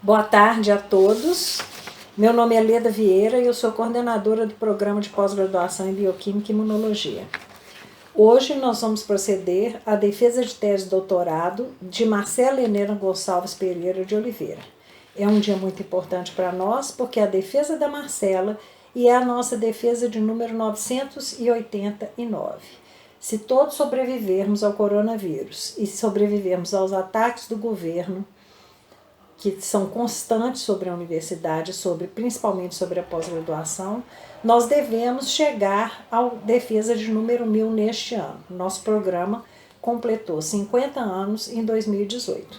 Boa tarde a todos. Meu nome é Leda Vieira e eu sou coordenadora do programa de pós-graduação em Bioquímica e Imunologia. Hoje nós vamos proceder à defesa de tese de doutorado de Marcela Helena Gonçalves Pereira de Oliveira. É um dia muito importante para nós porque é a defesa da Marcela e é a nossa defesa de número 989. Se todos sobrevivermos ao coronavírus e sobrevivermos aos ataques do governo, que são constantes sobre a universidade, principalmente sobre a pós-graduação, nós devemos chegar à defesa de número 1000 neste ano. Nosso programa completou 50 anos em 2018.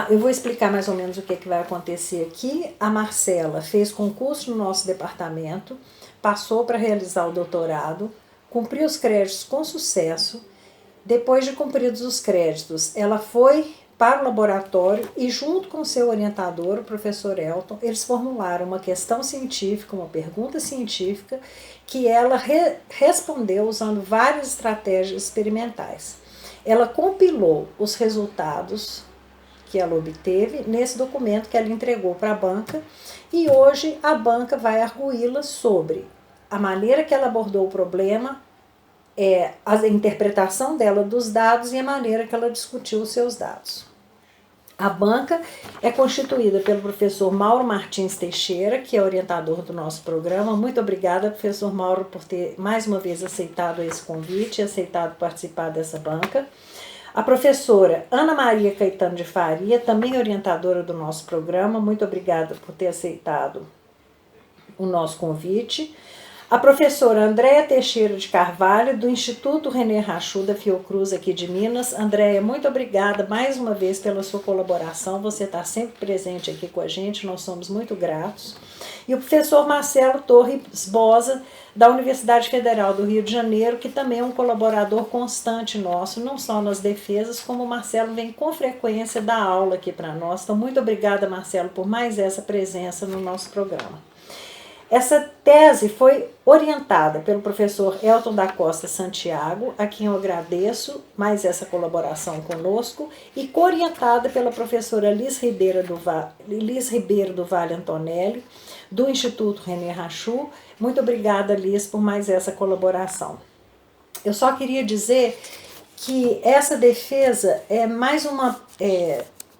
Eu vou explicar mais ou menos o que vai acontecer aqui. A Marcela fez concurso no nosso departamento, passou para realizar o doutorado, cumpriu os créditos com sucesso. Depois de cumpridos os créditos, ela foi para o laboratório e, junto com seu orientador, o professor Elton, eles formularam uma questão científica, uma pergunta científica, que ela respondeu usando várias estratégias experimentais. Ela compilou os resultados que ela obteve nesse documento que ela entregou para a banca e hoje a banca vai arguí-la sobre a maneira que ela abordou o problema, a interpretação dela dos dados e a maneira que ela discutiu os seus dados. A banca é constituída pelo professor Mauro Martins Teixeira, que é orientador do nosso programa. Muito obrigada, professor Mauro, por ter mais uma vez aceitado esse convite e aceitado participar dessa banca. A professora Ana Maria Caetano de Faria, também orientadora do nosso programa. Muito obrigada por ter aceitado o nosso convite. A professora Andréia Teixeira de Carvalho, do Instituto René Rachou da Fiocruz aqui de Minas. Andréia, muito obrigada mais uma vez pela sua colaboração, você está sempre presente aqui com a gente, nós somos muito gratos. E o professor Marcelo Torres Bosa, da Universidade Federal do Rio de Janeiro, que também é um colaborador constante nosso, não só nas defesas, como o Marcelo vem com frequência dar aula aqui para nós. Então, muito obrigada, Marcelo, por mais essa presença no nosso programa. Essa tese foi orientada pelo professor Elton da Costa Santiago, a quem eu agradeço mais essa colaboração conosco, e co-orientada pela professora Liz Ribeiro do Vale Antonelli, do Instituto René Rachou. Muito obrigada, Liz, por mais essa colaboração. Eu só queria dizer que essa defesa é mais uma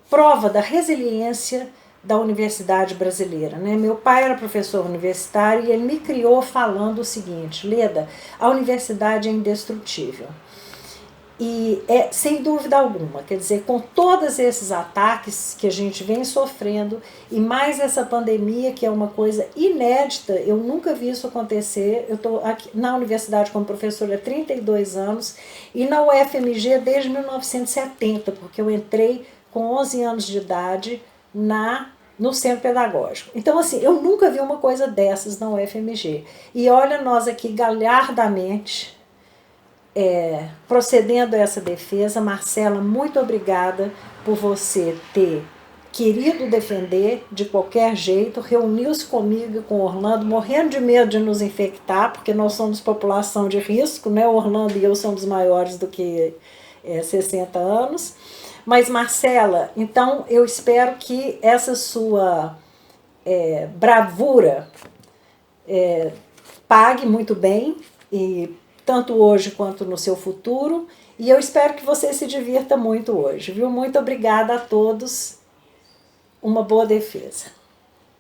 prova da resiliência da universidade brasileira, né? Meu pai era professor universitário e ele me criou falando o seguinte: Leda, a universidade é indestrutível. E sem dúvida alguma, quer dizer, com todos esses ataques que a gente vem sofrendo e mais essa pandemia, que é uma coisa inédita, eu nunca vi isso acontecer. Eu estou aqui na universidade como professora há 32 anos e na UFMG desde 1970, porque eu entrei com 11 anos de idade no centro pedagógico. Então, assim, eu nunca vi uma coisa dessas na UFMG. E olha nós aqui galhardamente procedendo a essa defesa. Marcela, muito obrigada por você ter querido defender de qualquer jeito, reuniu-se comigo e com o Orlando, morrendo de medo de nos infectar, porque nós somos população de risco, né? O Orlando e eu somos maiores do que 60 anos. Mas, Marcela, então eu espero que essa sua bravura pague muito bem, e tanto hoje quanto no seu futuro. E eu espero que você se divirta muito hoje, viu? Muito obrigada a todos. Uma boa defesa.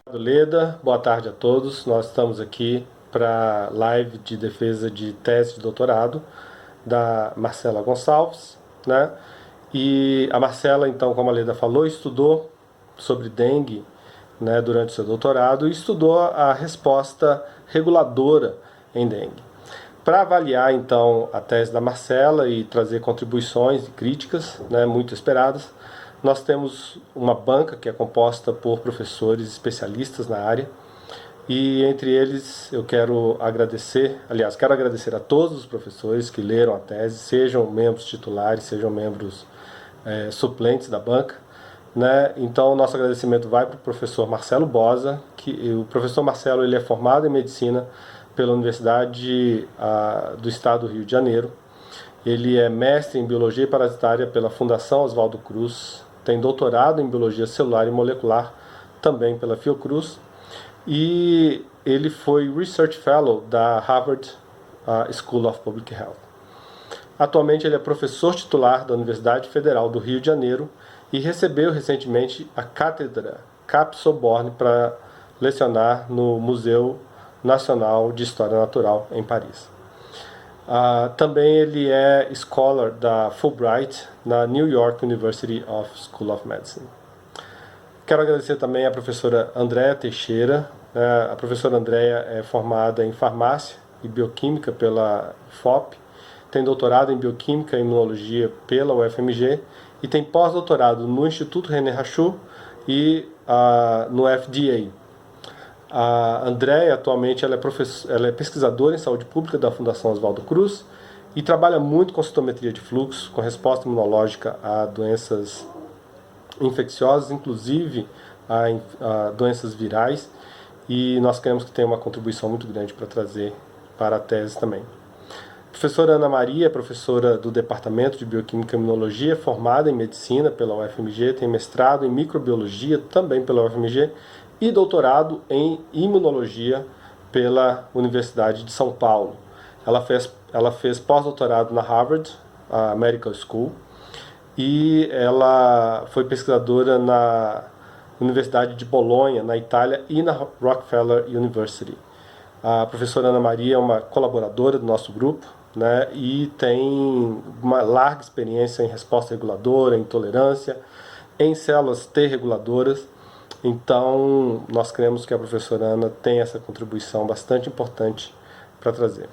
Leda, boa tarde a todos. Nós estamos aqui para a live de defesa de tese de doutorado da Marcela Gonçalves, né? E a Marcela, então, como a Leda falou, estudou sobre dengue, né, durante o seu doutorado e estudou a resposta reguladora em dengue. Para avaliar, então, a tese da Marcela e trazer contribuições e críticas, né, muito esperadas, nós temos uma banca que é composta por professores especialistas na área. E entre eles eu quero agradecer a todos os professores que leram a tese, sejam membros titulares, sejam membros suplentes da banca, né? Então nosso agradecimento vai para o professor Marcelo Bosa, o professor Marcelo ele é formado em medicina pela Universidade do Estado do Rio de Janeiro. Ele é mestre em biologia parasitária pela Fundação Oswaldo Cruz, tem doutorado em Biologia Celular e Molecular, também pela Fiocruz, e ele foi Research Fellow da Harvard School of Public Health. Atualmente ele é professor titular da Universidade Federal do Rio de Janeiro e recebeu recentemente a cátedra Capso-Born para lecionar no Museu Nacional de História Natural em Paris. Também ele é scholar da Fulbright na New York University School of Medicine. Quero agradecer também à professora Andréa Teixeira. A professora Andréa é formada em farmácia e bioquímica pela UFOP, tem doutorado em bioquímica e imunologia pela UFMG e tem pós-doutorado no Instituto René Rachou e no FDA. A Andréa, atualmente, ela é pesquisadora em saúde pública da Fundação Oswaldo Cruz e trabalha muito com citometria de fluxo, com resposta imunológica a doenças infecciosas, inclusive a doenças virais, e nós queremos que tenha uma contribuição muito grande para trazer para a tese também. A professora Ana Maria é professora do Departamento de Bioquímica e Imunologia, formada em Medicina pela UFMG, tem mestrado em Microbiologia também pela UFMG e doutorado em Imunologia pela Universidade de São Paulo. Ela fez pós-doutorado na Harvard Medical School e ela foi pesquisadora na Universidade de Bolonha, na Itália, e na Rockefeller University. A professora Ana Maria é uma colaboradora do nosso grupo, né, e tem uma larga experiência em resposta reguladora, em tolerância, em células T reguladoras. Então, nós queremos que a professora Ana tenha essa contribuição bastante importante para trazer.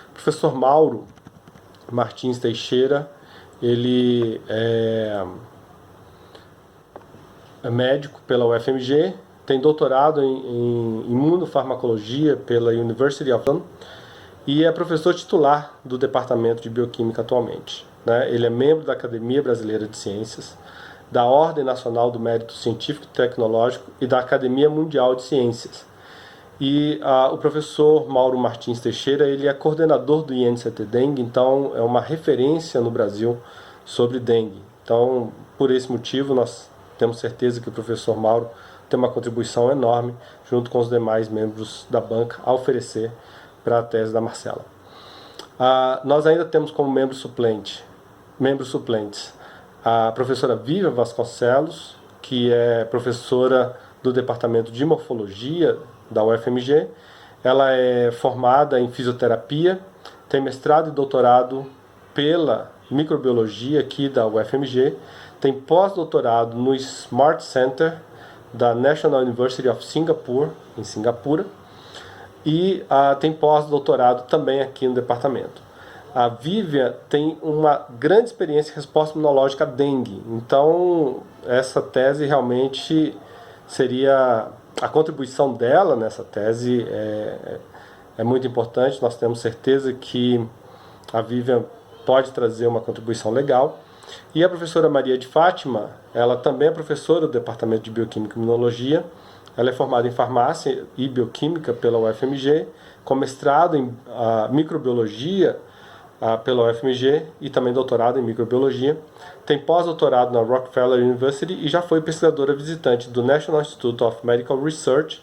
O professor Mauro Martins Teixeira, ele é médico pela UFMG, tem doutorado em imunofarmacologia pela University of London e é professor titular do Departamento de Bioquímica atualmente. Né? Ele é membro da Academia Brasileira de Ciências, da Ordem Nacional do Mérito Científico e Tecnológico e da Academia Mundial de Ciências. E o professor Mauro Martins Teixeira, ele é coordenador do INCT Dengue, então é uma referência no Brasil sobre dengue. Então, por esse motivo, nós temos certeza que o professor Mauro tem uma contribuição enorme, junto com os demais membros da banca, a oferecer para a tese da Marcela. Nós ainda temos como membros suplentes a professora Vivian Vasconcelos, que é professora do Departamento de Morfologia da UFMG. Ela é formada em fisioterapia, tem mestrado e doutorado pela microbiologia aqui da UFMG, tem pós-doutorado no Smart Center da National University of Singapore, em Singapura, e tem pós-doutorado também aqui no departamento. A Vivian tem uma grande experiência em resposta imunológica à dengue, então essa tese realmente seria, a contribuição dela nessa tese é muito importante. Nós temos certeza que a Vivian pode trazer uma contribuição legal. E a professora Maria de Fátima, ela também é professora do Departamento de Bioquímica e Imunologia. Ela é formada em farmácia e bioquímica pela UFMG, com mestrado em microbiologia pela UFMG e também doutorado em microbiologia. Tem pós-doutorado na Rockefeller University e já foi pesquisadora visitante do National Institute of Medical Research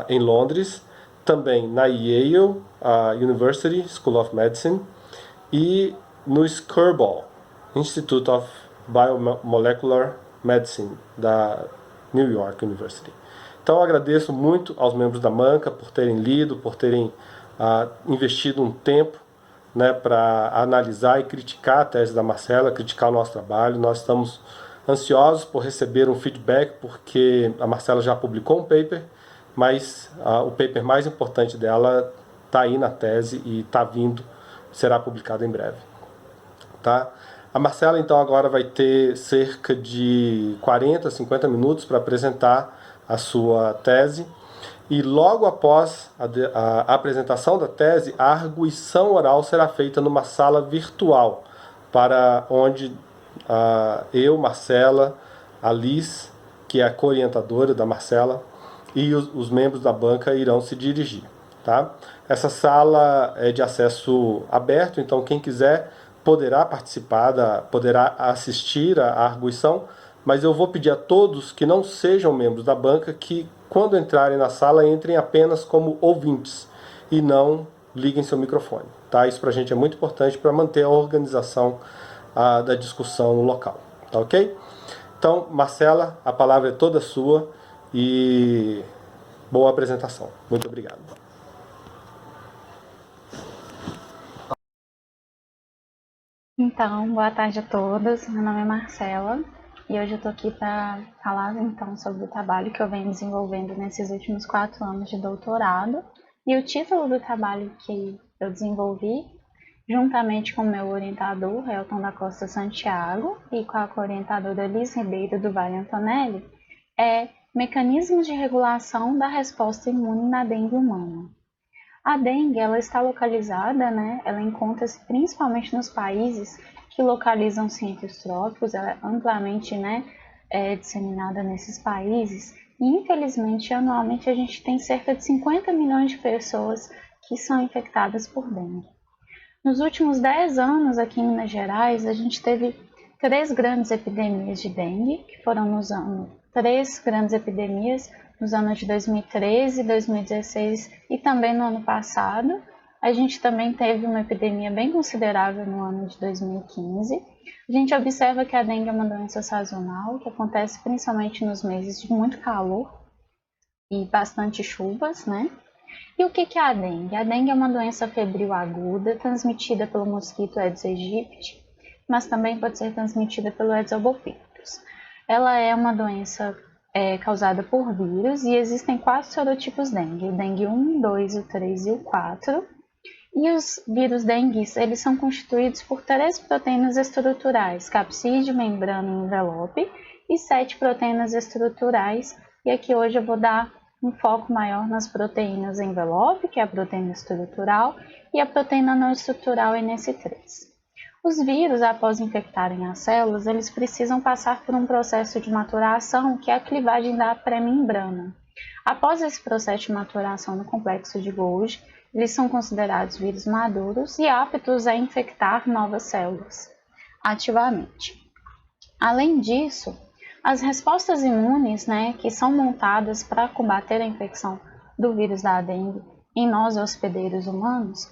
em Londres, também na Yale University School of Medicine e no Skirball Institute of Biomolecular Medicine da New York University. Então eu agradeço muito aos membros da banca por terem lido, por terem investido um tempo, né, para analisar e criticar a tese da Marcela, criticar o nosso trabalho. Nós estamos ansiosos por receber um feedback, porque a Marcela já publicou um paper, mas o paper mais importante dela está aí na tese e está vindo, será publicado em breve. Tá? A Marcela então agora vai ter cerca de 40, 50 minutos para apresentar a sua tese. E logo após a apresentação da tese, a arguição oral será feita numa sala virtual, para onde eu, Marcela, a Liz, que é a co-orientadora da Marcela, e os membros da banca irão se dirigir. Tá? Essa sala é de acesso aberto, então quem quiser poderá participar, poderá assistir à arguição, mas eu vou pedir a todos que não sejam membros da banca que, quando entrarem na sala, entrem apenas como ouvintes e não liguem seu microfone. Tá? Isso para a gente é muito importante para manter a organização da discussão no local. Tá ok? Então, Marcela, a palavra é toda sua e boa apresentação. Muito obrigado. Então, boa tarde a todos. Meu nome é Marcela e hoje eu estou aqui para falar então sobre o trabalho que eu venho desenvolvendo nesses últimos 4 anos de doutorado. E o título do trabalho que eu desenvolvi, juntamente com o meu orientador, Elton da Costa Santiago, e com a co-orientadora Liz Ribeiro do Vale Antonelli, é Mecanismos de Regulação da Resposta Imune na Dengue Humana. A dengue, ela está localizada, né? Ela encontra-se principalmente nos países que localizam-se entre os trópicos, ela é amplamente, né, disseminada nesses países. E, infelizmente, anualmente a gente tem cerca de 50 milhões de pessoas que são infectadas por dengue. Nos últimos 10 anos, aqui em Minas Gerais, a gente teve 3 grandes epidemias de dengue, que foram nos anos 3 grandes epidemias nos anos de 2013, 2016 e também no ano passado. A gente também teve uma epidemia bem considerável no ano de 2015. A gente observa que a dengue é uma doença sazonal, que acontece principalmente nos meses de muito calor e bastante chuvas, né? E o que é a dengue? A dengue é uma doença febril aguda, transmitida pelo mosquito Aedes aegypti, mas também pode ser transmitida pelo Aedes albopictus. Ela é uma doença causada por vírus e existem 4 serotipos dengue, o dengue 1, 2, o 3 e o 4. E os vírus dengues, eles são constituídos por 3 proteínas estruturais, capsídeo, membrana e envelope, e 7 proteínas estruturais, e aqui hoje eu vou dar um foco maior nas proteínas envelope, que é a proteína estrutural, e a proteína não estrutural NS3. Os vírus, após infectarem as células, eles precisam passar por um processo de maturação, que é a clivagem da pré-membrana. Após esse processo de maturação no complexo de Golgi, eles são considerados vírus maduros e aptos a infectar novas células ativamente. Além disso, as respostas imunes, né, que são montadas para combater a infecção do vírus da dengue em nós hospedeiros humanos,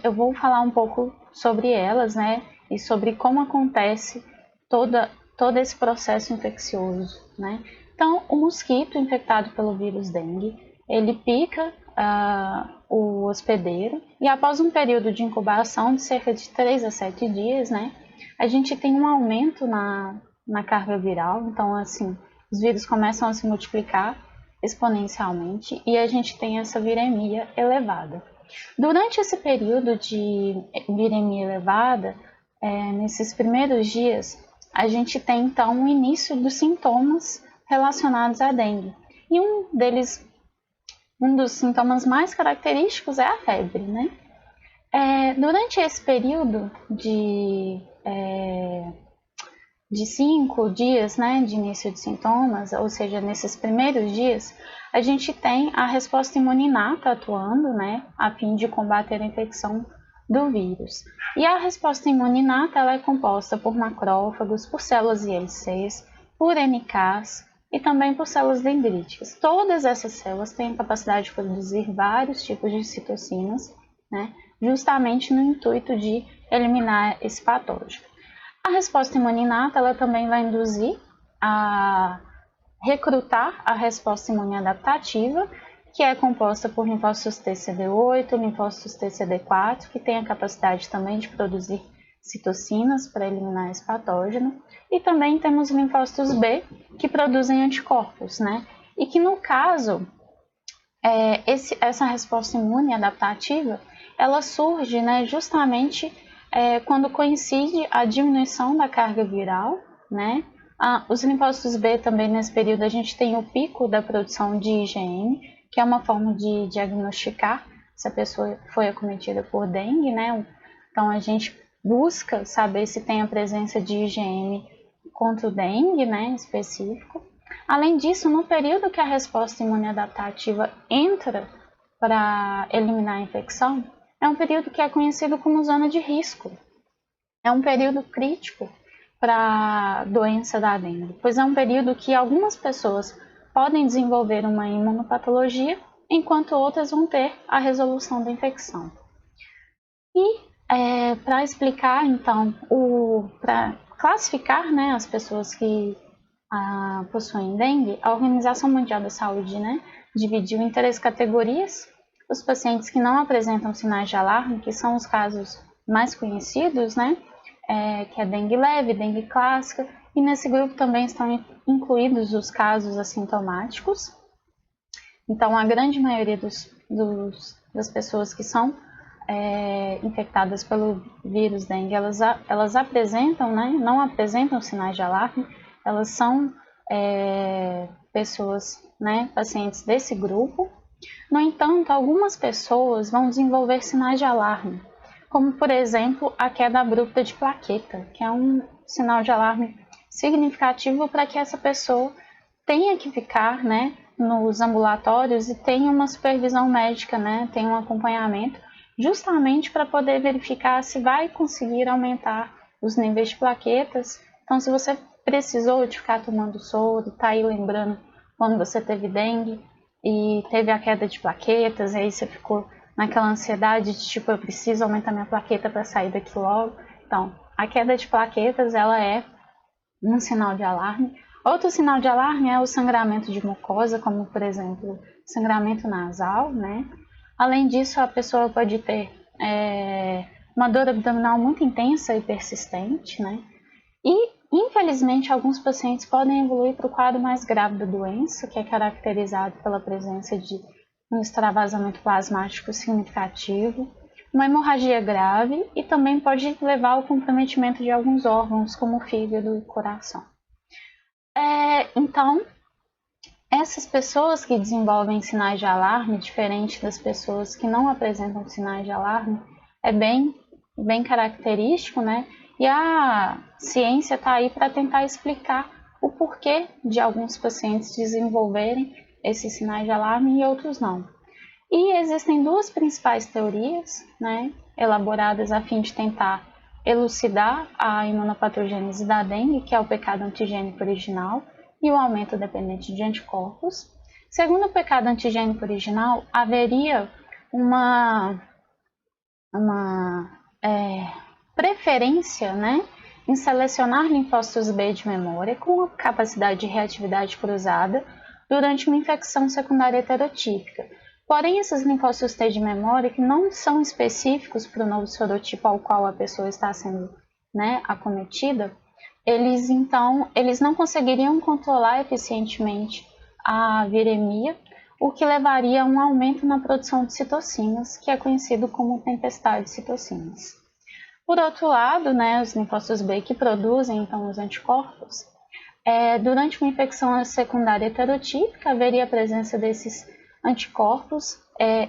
eu vou falar um pouco sobre elas, né, e sobre como acontece todo esse processo infeccioso, né. Então, o mosquito infectado pelo vírus dengue, ele pica o hospedeiro e após um período de incubação de cerca de 3 a 7 dias, né, a gente tem um aumento na carga viral, então assim, os vírus começam a se multiplicar exponencialmente e a gente tem essa viremia elevada. Durante esse período de viremia elevada, nesses primeiros dias, a gente tem então o início dos sintomas relacionados à dengue. E um dos sintomas mais característicos é a febre, né? Durante esse período de 5 dias, né, de início de sintomas, ou seja, nesses primeiros dias, a gente tem a resposta imune inata atuando, né, a fim de combater a infecção do vírus. E a resposta imune inata, ela é composta por macrófagos, por células IL-6, por NKs e também por células dendríticas. Todas essas células têm a capacidade de produzir vários tipos de citocinas, né, justamente no intuito de eliminar esse patógeno. A resposta imune inata, ela também vai induzir a recrutar a resposta imune adaptativa, que é composta por linfócitos TCD8, linfócitos TCD4, que tem a capacidade também de produzir citocinas para eliminar esse patógeno, e também temos linfócitos B, que produzem anticorpos, né? E que no caso, essa resposta imune adaptativa, ela surge, né, justamente quando coincide a diminuição da carga viral, né? Os linfócitos B também nesse período a gente tem o pico da produção de IgM, que é uma forma de diagnosticar se a pessoa foi acometida por dengue, né? Então a gente busca saber se tem a presença de IgM contra o dengue, né, específico. Além disso, no período que a resposta imune adaptativa entra para eliminar a infecção, é um período que é conhecido como zona de risco. é um período crítico para a doença da dengue, pois é um período que algumas pessoas podem desenvolver uma imunopatologia, enquanto outras vão ter a resolução da infecção. E para explicar, então, para classificar, né, as pessoas que possuem dengue, a Organização Mundial da Saúde, né, dividiu em 3 categorias: os pacientes que não apresentam sinais de alarme, que são os casos mais conhecidos, né, que é dengue leve, dengue clássica, e nesse grupo também estão incluídos os casos assintomáticos. Então, a grande maioria das pessoas que são infectadas pelo vírus dengue, elas apresentam, né, não apresentam sinais de alarme, elas são pessoas, né, pacientes desse grupo. No entanto, algumas pessoas vão desenvolver sinais de alarme, como, por exemplo, a queda abrupta de plaqueta, que é um sinal de alarme significativo para que essa pessoa tenha que ficar, né, nos ambulatórios e tenha uma supervisão médica, né, tenha um acompanhamento, justamente para poder verificar se vai conseguir aumentar os níveis de plaquetas. Então, se você precisou de ficar tomando soro, tá aí lembrando quando você teve dengue e teve a queda de plaquetas, e aí você ficou naquela ansiedade de tipo, eu preciso aumentar minha plaqueta para sair daqui logo. Então, a queda de plaquetas, ela é um sinal de alarme. Outro sinal de alarme é o sangramento de mucosa, como, por exemplo, sangramento nasal, né? Além disso, a pessoa pode ter uma dor abdominal muito intensa e persistente, né? E, infelizmente, alguns pacientes podem evoluir para o quadro mais grave da doença, que é caracterizado pela presença de um extravasamento plasmático significativo, uma hemorragia grave e também pode levar ao comprometimento de alguns órgãos, como o fígado e o coração. Então, essas pessoas que desenvolvem sinais de alarme, diferente das pessoas que não apresentam sinais de alarme, é bem característico, né? E a ciência está aí para tentar explicar o porquê de alguns pacientes desenvolverem esses sinais de alarme e outros não. E existem 2 principais teorias, né, elaboradas a fim de tentar elucidar a imunopatogênese da dengue, que é o pecado antigênico original e o aumento dependente de anticorpos. Segundo o pecado antigênico original, haveria uma preferência, né, em selecionar linfócitos B de memória com capacidade de reatividade cruzada durante uma infecção secundária heterotípica. Porém, esses linfócitos T de memória, que não são específicos para o novo sorotipo ao qual a pessoa está sendo, né, acometida, eles não conseguiriam controlar eficientemente a viremia, o que levaria a um aumento na produção de citocinas, que é conhecido como tempestade de citocinas. Por outro lado, né, os linfócitos B que produzem então os anticorpos, durante uma infecção secundária heterotípica haveria a presença desses anticorpos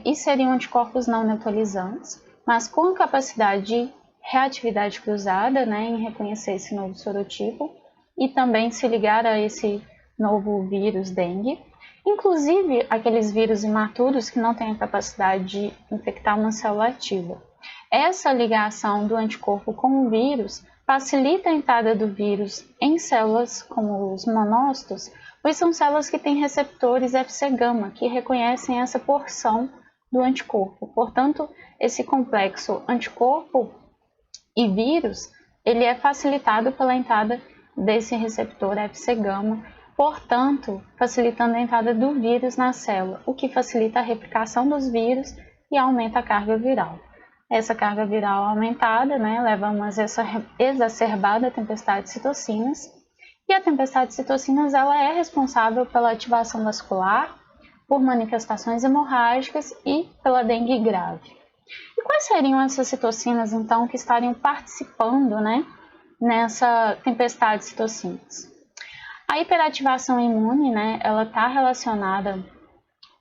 e seriam anticorpos não neutralizantes, mas com a capacidade de reatividade cruzada, né, em reconhecer esse novo sorotipo e também se ligar a esse novo vírus dengue, inclusive aqueles vírus imaturos que não têm a capacidade de infectar uma célula ativa. Essa ligação do anticorpo com o vírus facilita a entrada do vírus em células como os monócitos, pois são células que têm receptores Fc-gama, que reconhecem essa porção do anticorpo. Portanto, esse complexo anticorpo e vírus, ele é facilitado pela entrada desse receptor Fc-gama, portanto, facilitando a entrada do vírus na célula, o que facilita a replicação dos vírus e aumenta a carga viral. Essa carga viral aumentada, né, leva a uma exacerbada tempestade de citocinas, e a tempestade de citocinas ela é responsável pela ativação vascular, por manifestações hemorrágicas e pela dengue grave. E quais seriam essas citocinas, então, que estariam participando, né, nessa tempestade de citocinas? A hiperativação imune, né, ela está relacionada,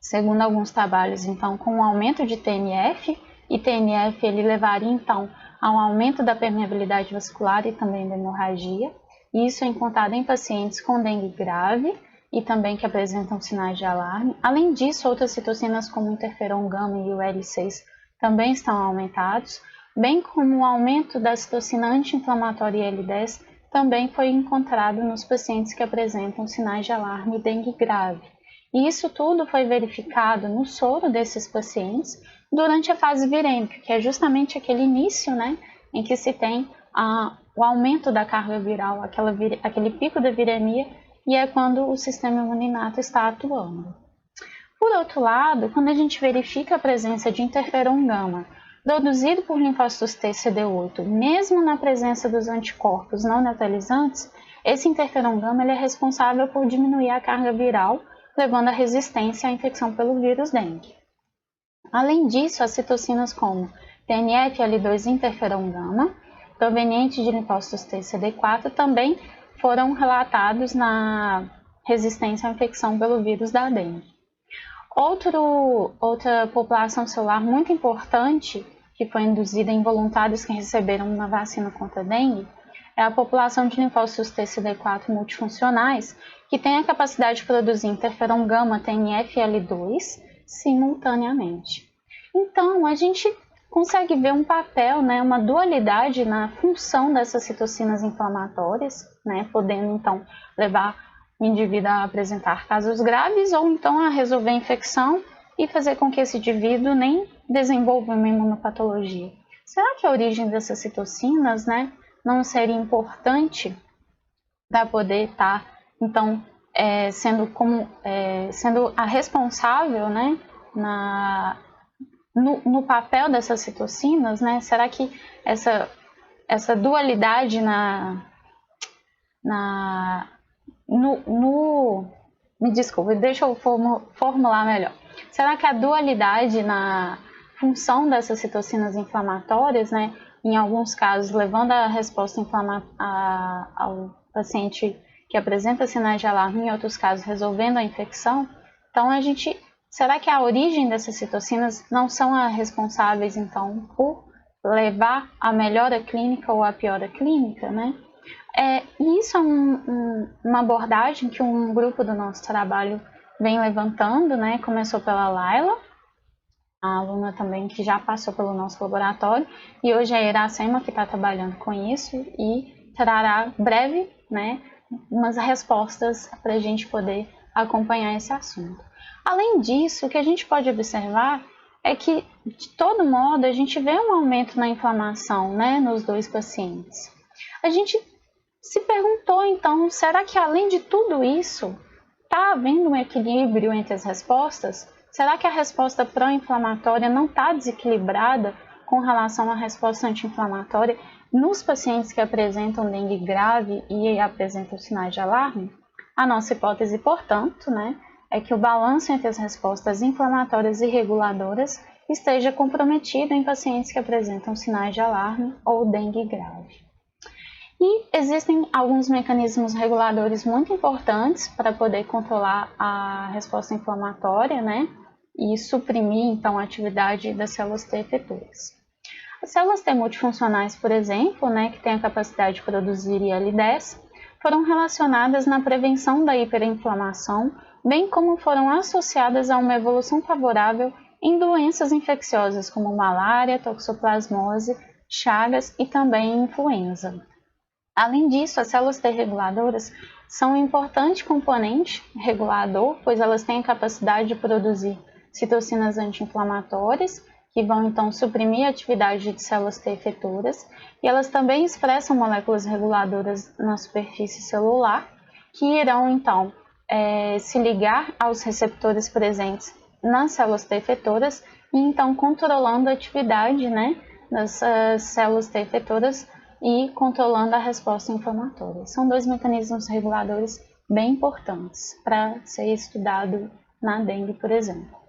segundo alguns trabalhos, então, com o aumento de TNF, e TNF ele levaria, então, a um aumento da permeabilidade vascular e também da hemorragia. E isso é encontrado em pacientes com dengue grave e também que apresentam sinais de alarme. Além disso, outras citocinas como o interferon gama e o L6 também estão aumentados. bem como o aumento da citocina anti-inflamatória IL-10 também foi encontrado nos pacientes que apresentam sinais de alarme dengue grave. E isso tudo foi verificado no soro desses pacientes durante a fase virêmica, que é justamente aquele início, né, em que se tem o aumento da carga viral, aquele pico da viremia, e é quando o sistema imuninato está atuando. Por outro lado, quando a gente verifica a presença de interferon gama produzido por linfócitos T CD8, mesmo na presença dos anticorpos não neutralizantes, esse interferon gama ele é responsável por diminuir a carga viral, levando à resistência à infecção pelo vírus dengue. Além disso, as citocinas como TNF-L2 e interferon gama, provenientes de linfócitos T CD4, também foram relatados na resistência à infecção pelo vírus da dengue. Outra população celular muito importante que foi induzida em voluntários que receberam uma vacina contra a dengue é a população de linfócitos TCD4 multifuncionais, que tem a capacidade de produzir interferon gama, TNF e L2 simultaneamente. Então, a gente consegue ver um papel, né, uma dualidade na função dessas citocinas inflamatórias, né, podendo então levar o indivíduo a apresentar casos graves ou então a resolver a infecção e fazer com que esse indivíduo nem desenvolva uma imunopatologia. Será que a origem dessas citocinas, né, não seria importante para poder estar, então, sendo a responsável, né, no papel dessas citocinas, né? Será que essa dualidade me desculpe, deixa eu formular melhor. Será que a dualidade na função dessas citocinas inflamatórias, né, em alguns casos levando a resposta ao paciente que apresenta sinais de alarme, em outros casos resolvendo a infecção? Então será que a origem dessas citocinas não são as responsáveis então por levar a melhora clínica ou a piora clínica, né? E isso é uma abordagem que um grupo do nosso trabalho vem levantando, né? Começou pela Laila, a aluna também que já passou pelo nosso laboratório, e hoje é a Iracema que está trabalhando com isso e trará breve, né, umas respostas para a gente poder acompanhar esse assunto. Além disso, o que a gente pode observar é que, de todo modo, a gente vê um aumento na inflamação, né, nos dois pacientes. A gente se perguntou, então, será que além de tudo isso, está havendo um equilíbrio entre as respostas? Será que a resposta pró-inflamatória não está desequilibrada com relação à resposta anti-inflamatória nos pacientes que apresentam dengue grave e apresentam sinais de alarme? A nossa hipótese, portanto, né, é que o balanço entre as respostas inflamatórias e reguladoras esteja comprometido em pacientes que apresentam sinais de alarme ou dengue grave. E existem alguns mecanismos reguladores muito importantes para poder controlar a resposta inflamatória, né, e suprimir, então, a atividade das células T efetoras. As células T multifuncionais, por exemplo, né, que têm a capacidade de produzir IL-10, foram relacionadas na prevenção da hiperinflamação, bem como foram associadas a uma evolução favorável em doenças infecciosas como malária, toxoplasmose, chagas e também influenza. Além disso, as células T reguladoras são um importante componente regulador, pois elas têm a capacidade de produzir citocinas anti-inflamatórias, que vão então suprimir a atividade de células T efetoras, e elas também expressam moléculas reguladoras na superfície celular, que irão então se ligar aos receptores presentes nas células T efetoras e então controlando a atividade, né, das células T efetoras e controlando a resposta inflamatória. São dois mecanismos reguladores bem importantes para ser estudado na dengue, por exemplo.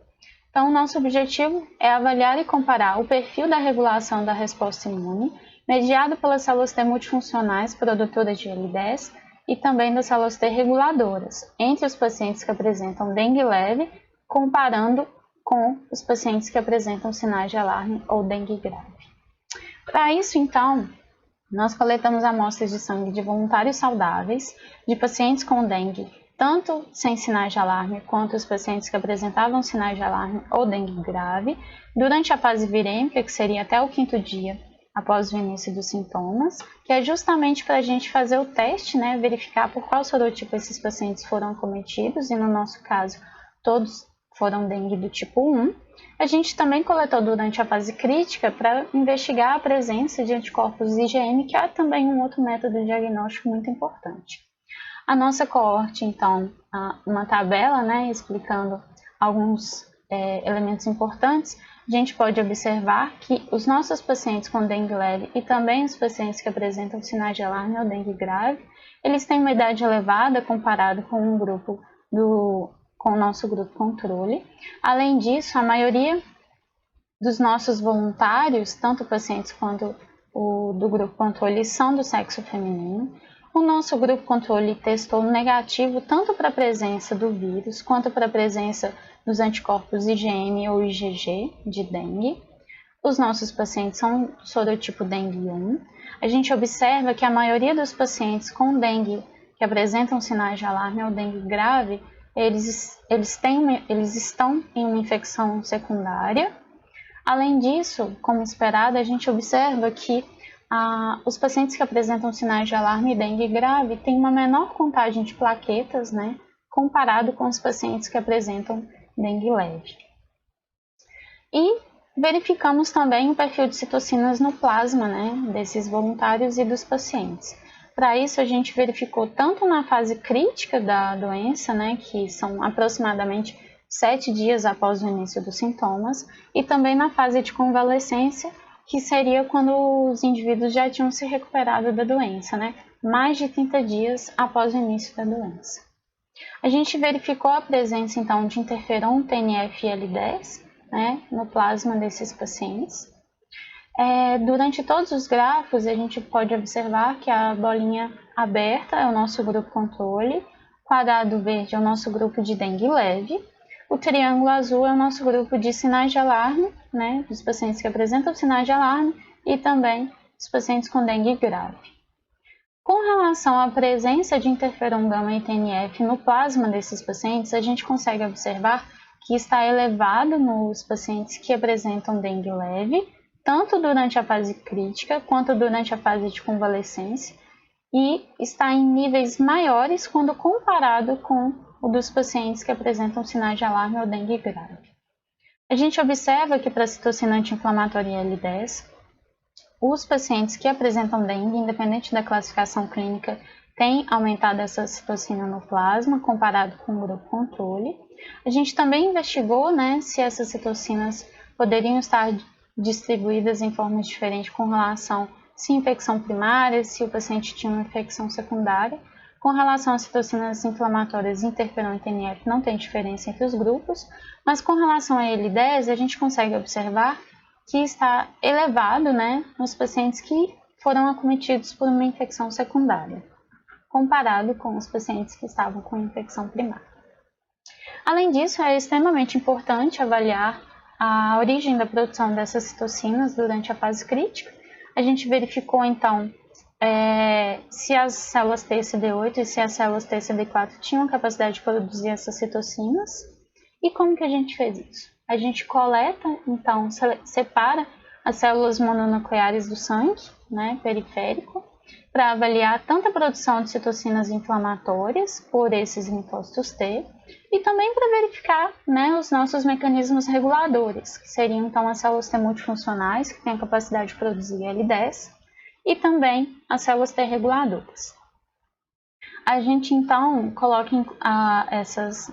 Então, nosso objetivo é avaliar e comparar o perfil da regulação da resposta imune, mediado pelas células T multifuncionais produtoras de IL-10 e também das células T reguladoras, entre os pacientes que apresentam dengue leve, comparando com os pacientes que apresentam sinais de alarme ou dengue grave. Para isso, então, nós coletamos amostras de sangue de voluntários saudáveis, de pacientes com dengue, tanto sem sinais de alarme quanto os pacientes que apresentavam sinais de alarme ou dengue grave, durante a fase virêmica, que seria até o 5º dia, após o início dos sintomas, que é justamente para a gente fazer o teste, né, verificar por qual sorotipo esses pacientes foram acometidos, e no nosso caso, todos foram dengue do tipo 1. A gente também coletou durante a fase crítica para investigar a presença de anticorpos IgM, que é também um outro método diagnóstico muito importante. A nossa coorte, então, uma tabela, né, explicando alguns elementos importantes, a gente pode observar que os nossos pacientes com dengue leve e também os pacientes que apresentam sinais de alarme ou dengue grave, eles têm uma idade elevada comparado com com o nosso grupo controle. Além disso, a maioria dos nossos voluntários, tanto pacientes quanto o do grupo controle, são do sexo feminino. O nosso grupo controle testou negativo tanto para a presença do vírus quanto para a presença dos anticorpos IgM ou IgG de dengue. Os nossos pacientes são do sorotipo dengue 1. A gente observa que a maioria dos pacientes com dengue que apresentam sinais de alarme ou dengue grave, eles estão em uma infecção secundária. Além disso, como esperado, a gente observa que os pacientes que apresentam sinais de alarme e dengue grave têm uma menor contagem de plaquetas, né, comparado com os pacientes que apresentam dengue leve. E verificamos também o perfil de citocinas no plasma, né, desses voluntários e dos pacientes. Para isso, a gente verificou tanto na fase crítica da doença, né, que são aproximadamente 7 dias após o início dos sintomas, e também na fase de convalescência, que seria quando os indivíduos já tinham se recuperado da doença, né, mais de 30 dias após o início da doença. A gente verificou a presença, então, de interferon TNF-IL10, né, no plasma desses pacientes. Durante todos os grafos, a gente pode observar que a bolinha aberta é o nosso grupo controle, quadrado verde é o nosso grupo de dengue leve, o triângulo azul é o nosso grupo de sinais de alarme, né, dos pacientes que apresentam sinais de alarme, e também dos pacientes com dengue grave. Com relação à presença de interferon gama e TNF no plasma desses pacientes, a gente consegue observar que está elevado nos pacientes que apresentam dengue leve, tanto durante a fase crítica quanto durante a fase de convalescência, e está em níveis maiores quando comparado com o dos pacientes que apresentam sinais de alarme ou dengue grave. A gente observa que para a citocina anti-inflamatória IL-10, os pacientes que apresentam dengue, independente da classificação clínica, têm aumentado essa citocina no plasma comparado com o grupo controle. A gente também investigou, né, se essas citocinas poderiam estar distribuídas em formas diferentes com relação se infecção primária, se o paciente tinha uma infecção secundária. Com relação às citocinas inflamatórias, interferon e TNF não tem diferença entre os grupos, mas com relação a IL-10, a gente consegue observar que está elevado, né, nos pacientes que foram acometidos por uma infecção secundária, comparado com os pacientes que estavam com infecção primária. Além disso, é extremamente importante avaliar a origem da produção dessas citocinas durante a fase crítica. A gente verificou, então, se as células TCD8 e se as células TCD4 tinham capacidade de produzir essas citocinas. E como que a gente fez isso? A gente coleta, então, separa as células mononucleares do sangue, né, periférico, para avaliar tanto a produção de citocinas inflamatórias por esses linfócitos T, e também para verificar, né, os nossos mecanismos reguladores, que seriam então as células T multifuncionais, que têm a capacidade de produzir L10, e também as células T reguladoras. A gente então coloca essas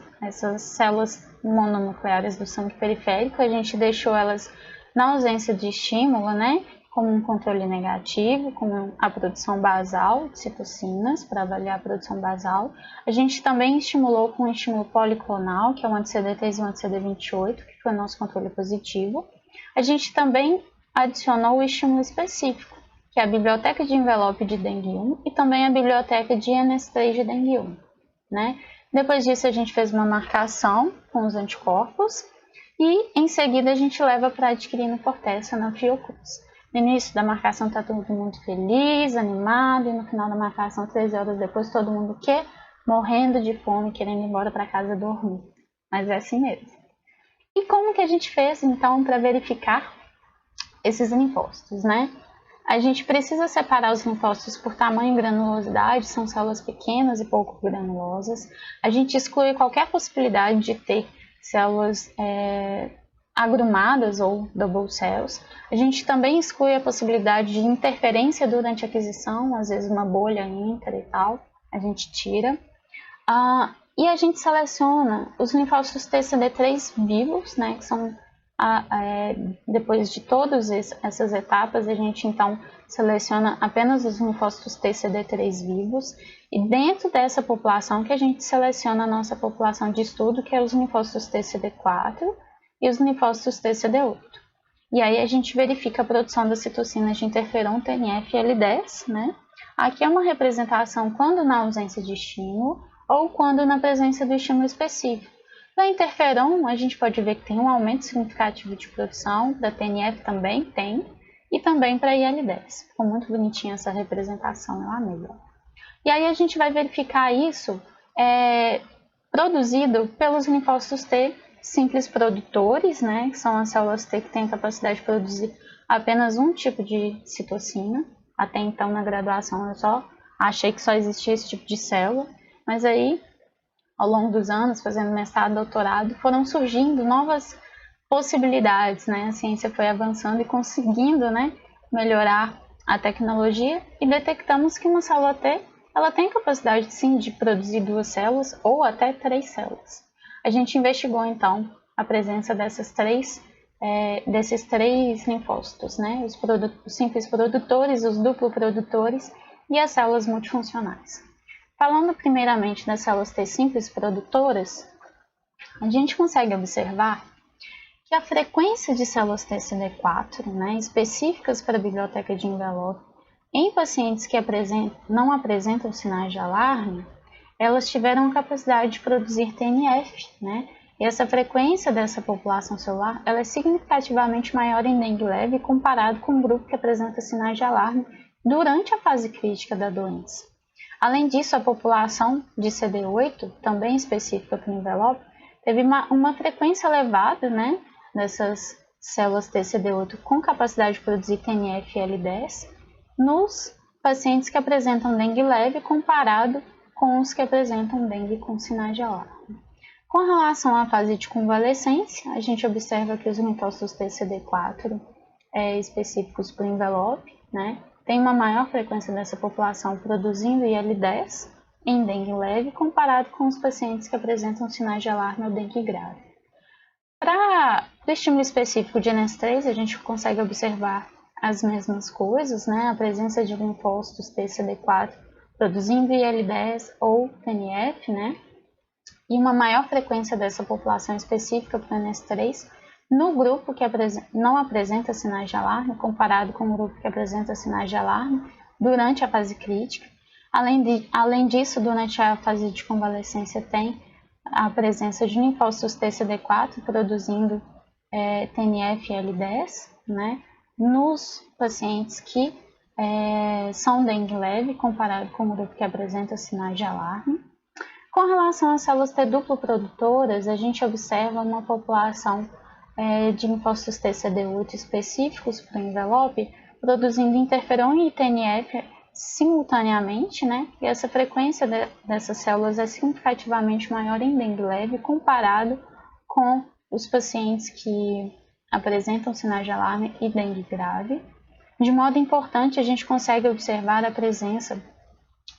células mononucleares do sangue periférico, a gente deixou elas na ausência de estímulo, né, como um controle negativo, como a produção basal de citocinas, para avaliar a produção basal. A gente também estimulou com um estímulo policlonal, que é o anti-CD3 e o anti-CD28, que foi o nosso controle positivo. A gente também adicionou o estímulo específico, que é a biblioteca de envelope de dengue 1 e também a biblioteca de NS3 de dengue 1, né? Depois disso, a gente fez uma marcação com os anticorpos e, em seguida, a gente leva para adquirir no Fortessa, na Fiocruz. No início da marcação está todo mundo feliz, animado, e no final da marcação, 13 horas depois, todo mundo morrendo de fome, querendo ir embora para casa dormir. Mas é assim mesmo. E como que a gente fez, então, para verificar esses linfócitos, né? a gente precisa separar os linfócitos por tamanho e granulosidade, são células pequenas e pouco granulosas. A gente exclui qualquer possibilidade de ter células agrumadas ou double cells. A gente também exclui a possibilidade de interferência durante a aquisição, às vezes uma bolha entra e tal, a gente tira. E a gente seleciona os linfócitos TCD3 vivos, né, que são, depois de todas essas etapas, a gente então seleciona apenas os linfócitos TCD3 vivos, e dentro dessa população que a gente seleciona a nossa população de estudo, que é os linfócitos TCD4 e os linfócitos TCD8. E aí a gente verifica a produção das citocinas de interferon, TNF e L10, né? Aqui é uma representação quando na ausência de estímulo ou quando na presença do estímulo específico. Da interferon, a gente pode ver que tem um aumento significativo de produção, da TNF também tem, e também para IL-10. Ficou muito bonitinha essa representação, eu amei. E aí a gente vai verificar isso produzido pelos linfócitos T simples produtores, né, que são as células T que têm a capacidade de produzir apenas um tipo de citocina. Até então, na graduação, eu só achei que só existia esse tipo de célula, mas aí, ao longo dos anos, fazendo mestrado, doutorado, foram surgindo novas possibilidades, né? A ciência foi avançando e conseguindo, né, melhorar a tecnologia, e detectamos que uma célula T ela tem capacidade, sim, de produzir 2 células ou até 3 células. A gente investigou, então, a presença desses três linfócitos, né? Os simples produtores, os duplo produtores e as células multifuncionais. Falando primeiramente das células T simples produtoras, a gente consegue observar que a frequência de células TCD4, né, específicas para a biblioteca de envelope, em pacientes que não apresentam sinais de alarme, elas tiveram a capacidade de produzir TNF, né? E essa frequência dessa população celular ela é significativamente maior em dengue leve comparado com o grupo que apresenta sinais de alarme durante a fase crítica da doença. Além disso, a população de CD8, também específica para o envelope, teve uma frequência elevada, né, dessas células TCD8 com capacidade de produzir TNF e L10 nos pacientes que apresentam dengue leve comparado com os que apresentam dengue com sinais de alarme. Com relação à fase de convalescência, a gente observa que os linfócitos TCD4 específicos para o envelope, né, tem uma maior frequência dessa população produzindo IL-10 em dengue leve comparado com os pacientes que apresentam sinais de alarme ou dengue grave. Para o estímulo específico de NS3, a gente consegue observar as mesmas coisas, né, a presença de linfócitos TCD4 produzindo IL-10 ou TNF, né, e uma maior frequência dessa população específica para o NS3 no grupo que não apresenta sinais de alarme, comparado com o grupo que apresenta sinais de alarme durante a fase crítica. Além disso, durante a fase de convalescência tem a presença de linfócitos TCD4 produzindo TNF e L10, né, nos pacientes que são dengue leve, comparado com o grupo que apresenta sinais de alarme. Com relação às células T duplo produtoras, a gente observa uma população de linfócitos TCD8 específicos para o envelope, produzindo interferon e TNF simultaneamente, né? E essa frequência dessas células é significativamente maior em dengue leve comparado com os pacientes que apresentam sinais de alarme e dengue grave. De modo importante, a gente consegue observar a presença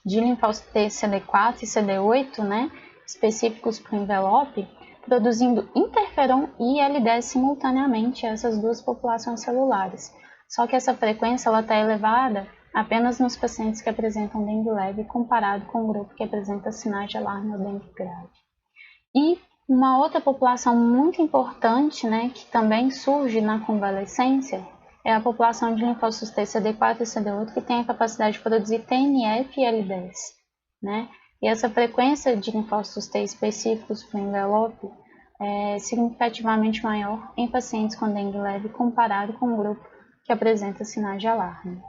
de linfócitos TCD4 e CD8, né, específicos para o envelope, produzindo interferon e IL-10 simultaneamente a essas duas populações celulares. Só que essa frequência está elevada apenas nos pacientes que apresentam dengue leve comparado com o grupo que apresenta sinais de alarme ou dengue grave. E uma outra população muito importante, né, que também surge na convalescência, é a população de linfócitos TCD4 e CD8 que tem a capacidade de produzir TNF e L10, né? E essa frequência de linfócitos T específicos para o envelope é significativamente maior em pacientes com dengue leve comparado com o grupo que apresenta sinais de alarme.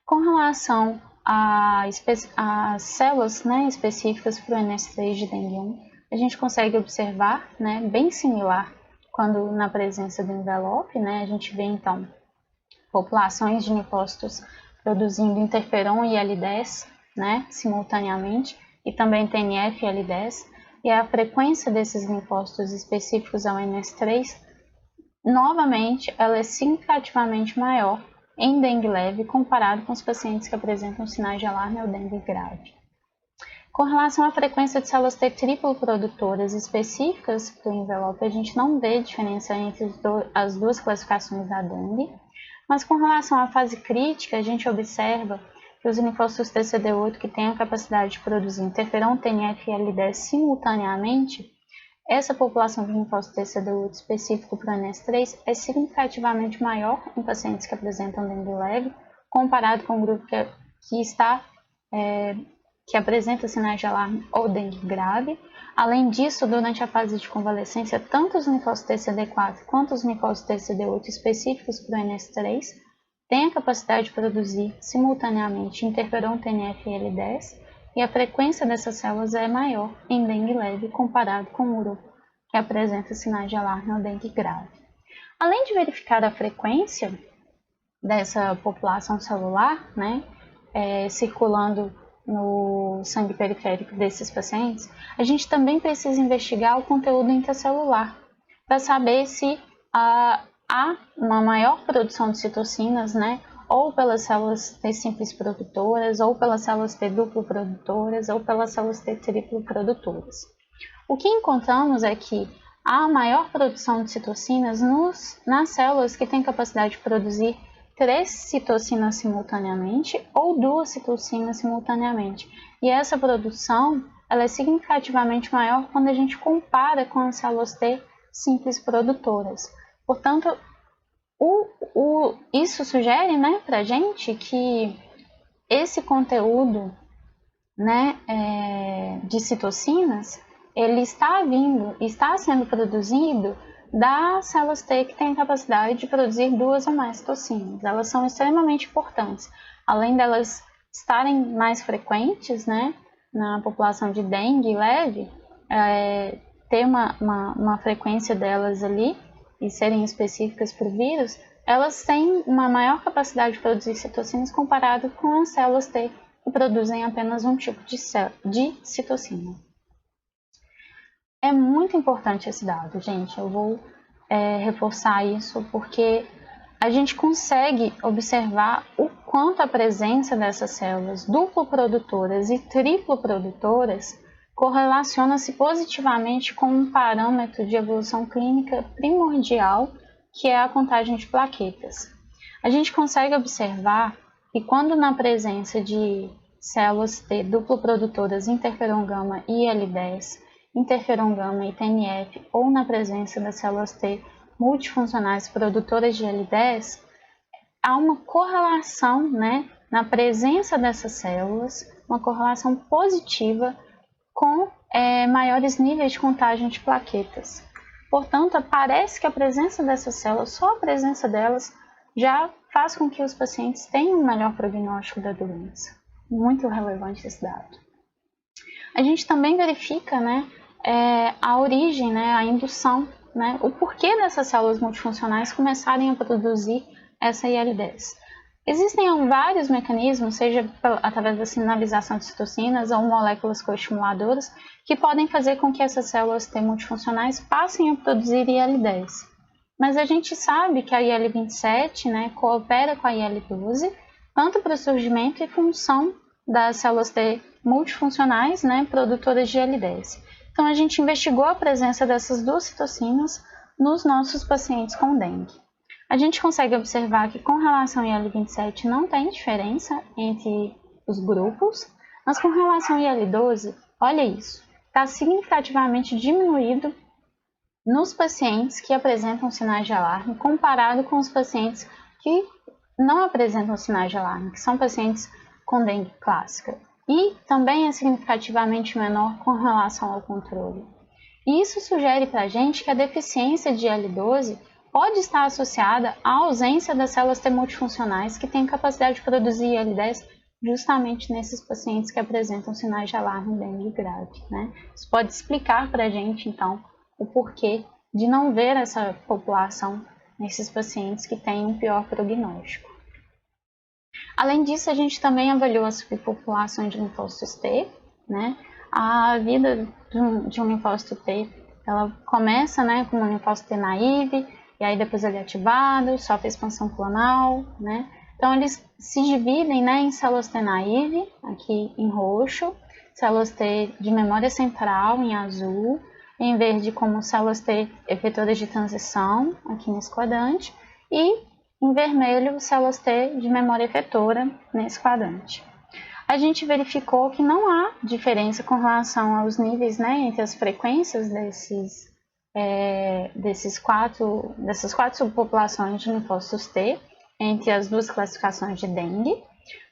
Com relação às células, né, específicas para o NS3 de dengue 1, a gente consegue observar, né, bem similar quando na presença do envelope, né, a gente vê então populações de linfócitos produzindo interferon e IL-10, né, simultaneamente, e também TNF e IL-10, e a frequência desses linfócitos específicos ao NS3, novamente, ela é significativamente maior em dengue leve comparado com os pacientes que apresentam sinais de alarme ou dengue grave. Com relação à frequência de células T triplo produtoras específicas do envelope, a gente não vê diferença entre as duas classificações da dengue, mas com relação à fase crítica, a gente observa que os linfócitos TCD8 que têm a capacidade de produzir interferon, TNF e IL-10 simultaneamente, essa população de linfócitos TCD8 específico para o NS3 é significativamente maior em pacientes que apresentam dengue leve, comparado com o grupo que apresenta sinais de alarme ou dengue grave. Além disso, durante a fase de convalescência, tanto os linfócitos TCD4 quanto os linfócitos TCD8 específicos para o NS3 têm a capacidade de produzir simultaneamente interferon, TNF e IL-10, e a frequência dessas células é maior em dengue leve comparado com o grupo que apresenta sinais de alarme ou dengue grave. Além de verificar a frequência dessa população celular, né, circulando no sangue periférico desses pacientes, a gente também precisa investigar o conteúdo intracelular para saber se há uma maior produção de citocinas, né, ou pelas células T simples produtoras, ou pelas células T duplo produtoras, ou pelas células T triplo produtoras. O que encontramos é que há maior produção de citocinas nas células que têm capacidade de produzir 3 citocinas simultaneamente ou 2 citocinas simultaneamente. E essa produção ela é significativamente maior quando a gente compara com as células T simples produtoras. Portanto, isso sugere, né, para a gente que esse conteúdo, né, de citocinas, ele está sendo produzido das células T que têm capacidade de produzir 2 ou mais citocinas. Elas são extremamente importantes. Além delas estarem mais frequentes, né, na população de dengue leve, ter uma frequência delas ali e serem específicas para o vírus, elas têm uma maior capacidade de produzir citocinas comparado com as células T que produzem apenas um tipo de citocina. É muito importante esse dado, gente. Eu vou reforçar isso porque a gente consegue observar o quanto a presença dessas células duplo produtoras e triplo produtoras correlaciona-se positivamente com um parâmetro de evolução clínica primordial, que é a contagem de plaquetas. A gente consegue observar que quando na presença de células T duplo produtoras interferon gama e IL-10, interferon gama e TNF, ou na presença das células T multifuncionais produtoras de IL-10, há uma correlação, né, na presença dessas células, uma correlação positiva com maiores níveis de contagem de plaquetas. Portanto, parece que a presença dessas células, só a presença delas, já faz com que os pacientes tenham um melhor prognóstico da doença. Muito relevante esse dado. A gente também verifica, né, a origem, né, a indução, né, o porquê dessas células multifuncionais começarem a produzir essa IL-10. Existem vários mecanismos, seja através da sinalização de citocinas ou moléculas coestimuladoras, que podem fazer com que essas células T multifuncionais passem a produzir IL-10. Mas a gente sabe que a IL-27, né, coopera com a IL-12, tanto para o surgimento e função das células T multifuncionais, né, produtoras de IL-10. Então, a gente investigou a presença dessas 2 citocinas nos nossos pacientes com dengue. A gente consegue observar que com relação ao IL-27 não tem diferença entre os grupos, mas com relação ao IL-12, olha isso, está significativamente diminuído nos pacientes que apresentam sinais de alarme comparado com os pacientes que não apresentam sinais de alarme, que são pacientes com dengue clássica. E também é significativamente menor com relação ao controle. E isso sugere para a gente que a deficiência de IL-12 pode estar associada à ausência das células T multifuncionais que têm capacidade de produzir IL-10 justamente nesses pacientes que apresentam sinais de alarme dengue grave, né? Isso pode explicar para a gente, então, o porquê de não ver essa população nesses pacientes que têm um pior prognóstico. Além disso, a gente também avaliou as subpopulações de linfócitos T, né? A vida de um linfócito T, ela começa, né, com um linfócito T naive, e aí depois ele é ativado, sofre expansão clonal, né? Então, eles se dividem, né, em células T naive, aqui em roxo, células T de memória central, em azul, em verde como células T efetoras de transição, aqui nesse quadrante, e em vermelho, células T de memória efetora, nesse quadrante. A gente verificou que não há diferença com relação aos níveis, né, entre as frequências dessas quatro subpopulações de linfócitos T, entre as duas classificações de dengue,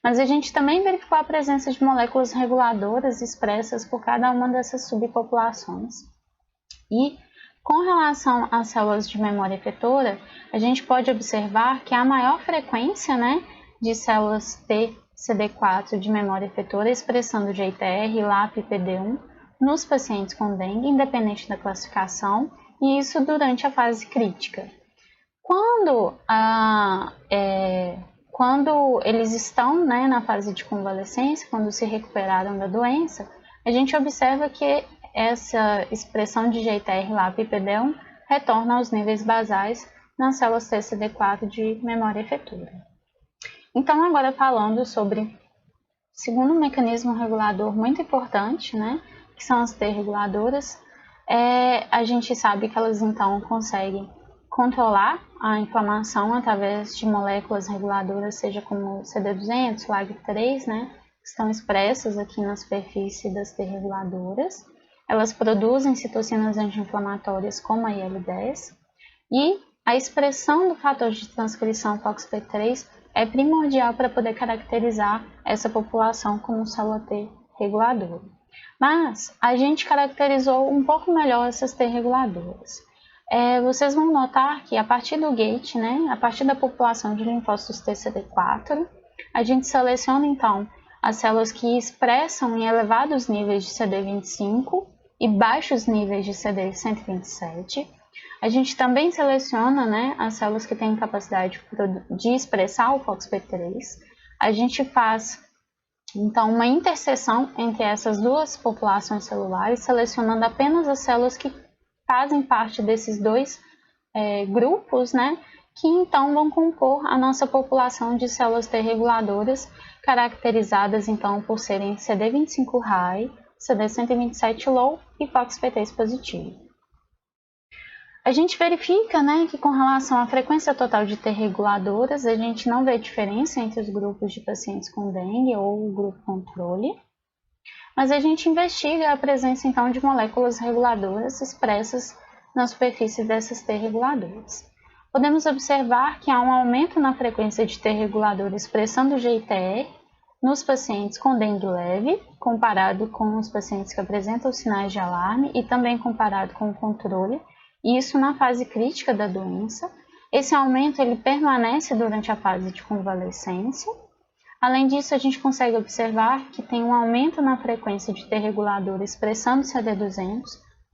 mas a gente também verificou a presença de moléculas reguladoras expressas por cada uma dessas subpopulações. E com relação às células de memória efetora, a gente pode observar que a maior frequência, né, de células T CD4 de memória efetora expressando GTR, LAP e PD1 nos pacientes com dengue, independente da classificação, e isso durante a fase crítica. Quando eles estão, né, na fase de convalescência, quando se recuperaram da doença, a gente observa que essa expressão de GTR, LAP e PD1 retorna aos níveis basais nas células TCD4 de memória efetora. Então, agora falando sobre o segundo mecanismo regulador muito importante, né, que são as T reguladoras, a gente sabe que elas então conseguem controlar a inflamação através de moléculas reguladoras, seja como CD200, LAG3, né, que estão expressas aqui na superfície das T reguladoras. Elas produzem citocinas anti-inflamatórias como a IL-10 e a expressão do fator de transcrição FOXP3 é primordial para poder caracterizar essa população como célula T reguladora. Mas a gente caracterizou um pouco melhor essas T reguladoras. Vocês vão notar que a partir do gate, né, a partir da população de linfócitos TCD4, a gente seleciona então as células que expressam em elevados níveis de CD25 e baixos níveis de CD127. A gente também seleciona, né, as células que têm capacidade de expressar o FOXP3. A gente faz, então, uma interseção entre essas duas populações celulares, selecionando apenas as células que fazem parte desses dois grupos, né, que então vão compor a nossa população de células T reguladoras, caracterizadas então por serem CD25 high, CD127 low e FOXP3 positivo. A gente verifica, né, que com relação à frequência total de T reguladoras, a gente não vê diferença entre os grupos de pacientes com dengue ou o grupo controle, mas a gente investiga a presença então de moléculas reguladoras expressas na superfície dessas T reguladoras. Podemos observar que há um aumento na frequência de T reguladora expressando GTR nos pacientes com dengue leve, comparado com os pacientes que apresentam sinais de alarme e também comparado com o controle, e isso na fase crítica da doença. Esse aumento ele permanece durante a fase de convalescência. Além disso, a gente consegue observar que tem um aumento na frequência de T reguladora expressando CD200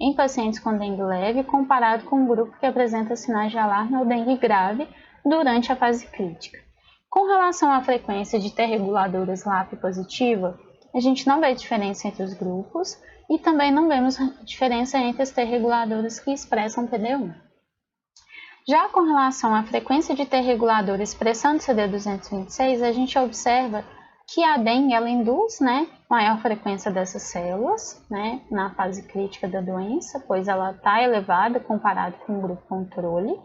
em pacientes com dengue leve, comparado com o grupo que apresenta sinais de alarme ou dengue grave durante a fase crítica. Com relação à frequência de T reguladoras LAP positiva, a gente não vê diferença entre os grupos e também não vemos diferença entre as T reguladoras que expressam PD1. Já com relação à frequência de T reguladora expressando CD226, a gente observa que a dengue ela induz, né, maior frequência dessas células, né, na fase crítica da doença, pois ela está elevada comparado com o grupo controle.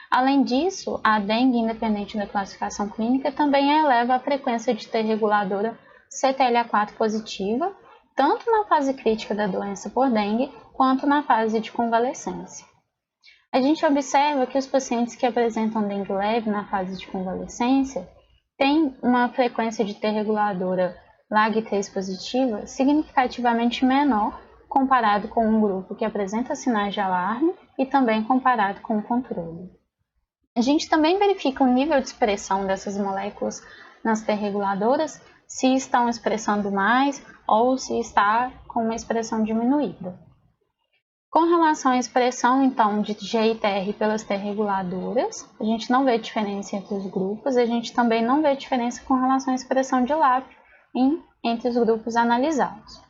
Além disso, a dengue, independente da classificação clínica, também eleva a frequência de T reguladora CTLA4 positiva, tanto na fase crítica da doença por dengue, quanto na fase de convalescência. A gente observa que os pacientes que apresentam dengue leve na fase de convalescência têm uma frequência de T reguladora LAG3 positiva significativamente menor comparado com um grupo que apresenta sinais de alarme e também comparado com o controle. A gente também verifica o nível de expressão dessas moléculas nas T reguladoras, se estão expressando mais ou se está com uma expressão diminuída. Com relação à expressão, então, de GITR pelas T reguladoras, a gente não vê diferença entre os grupos, a gente também não vê diferença com relação à expressão de LAP entre os grupos analisados.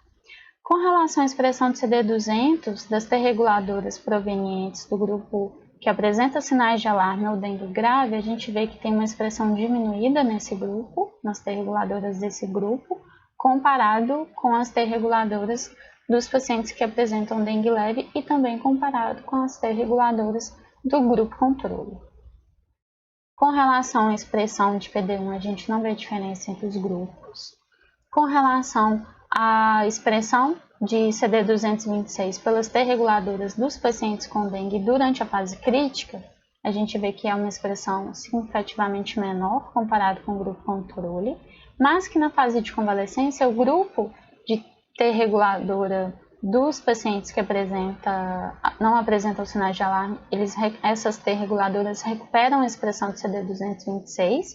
Com relação à expressão de CD200 das T reguladoras provenientes do grupo que apresenta sinais de alarme ou dengue grave, a gente vê que tem uma expressão diminuída nesse grupo, nas T reguladoras desse grupo, comparado com as T reguladoras dos pacientes que apresentam dengue leve e também comparado com as T reguladoras do grupo controle. Com relação à expressão de PD1, a gente não vê diferença entre os grupos. Com relação à expressão de CD226 pelas T reguladoras dos pacientes com dengue durante a fase crítica, a gente vê que é uma expressão significativamente menor comparado com o grupo controle, mas que na fase de convalescência o grupo de T reguladora dos pacientes que não apresentam sinais de alarme, essas T reguladoras recuperam a expressão de CD226,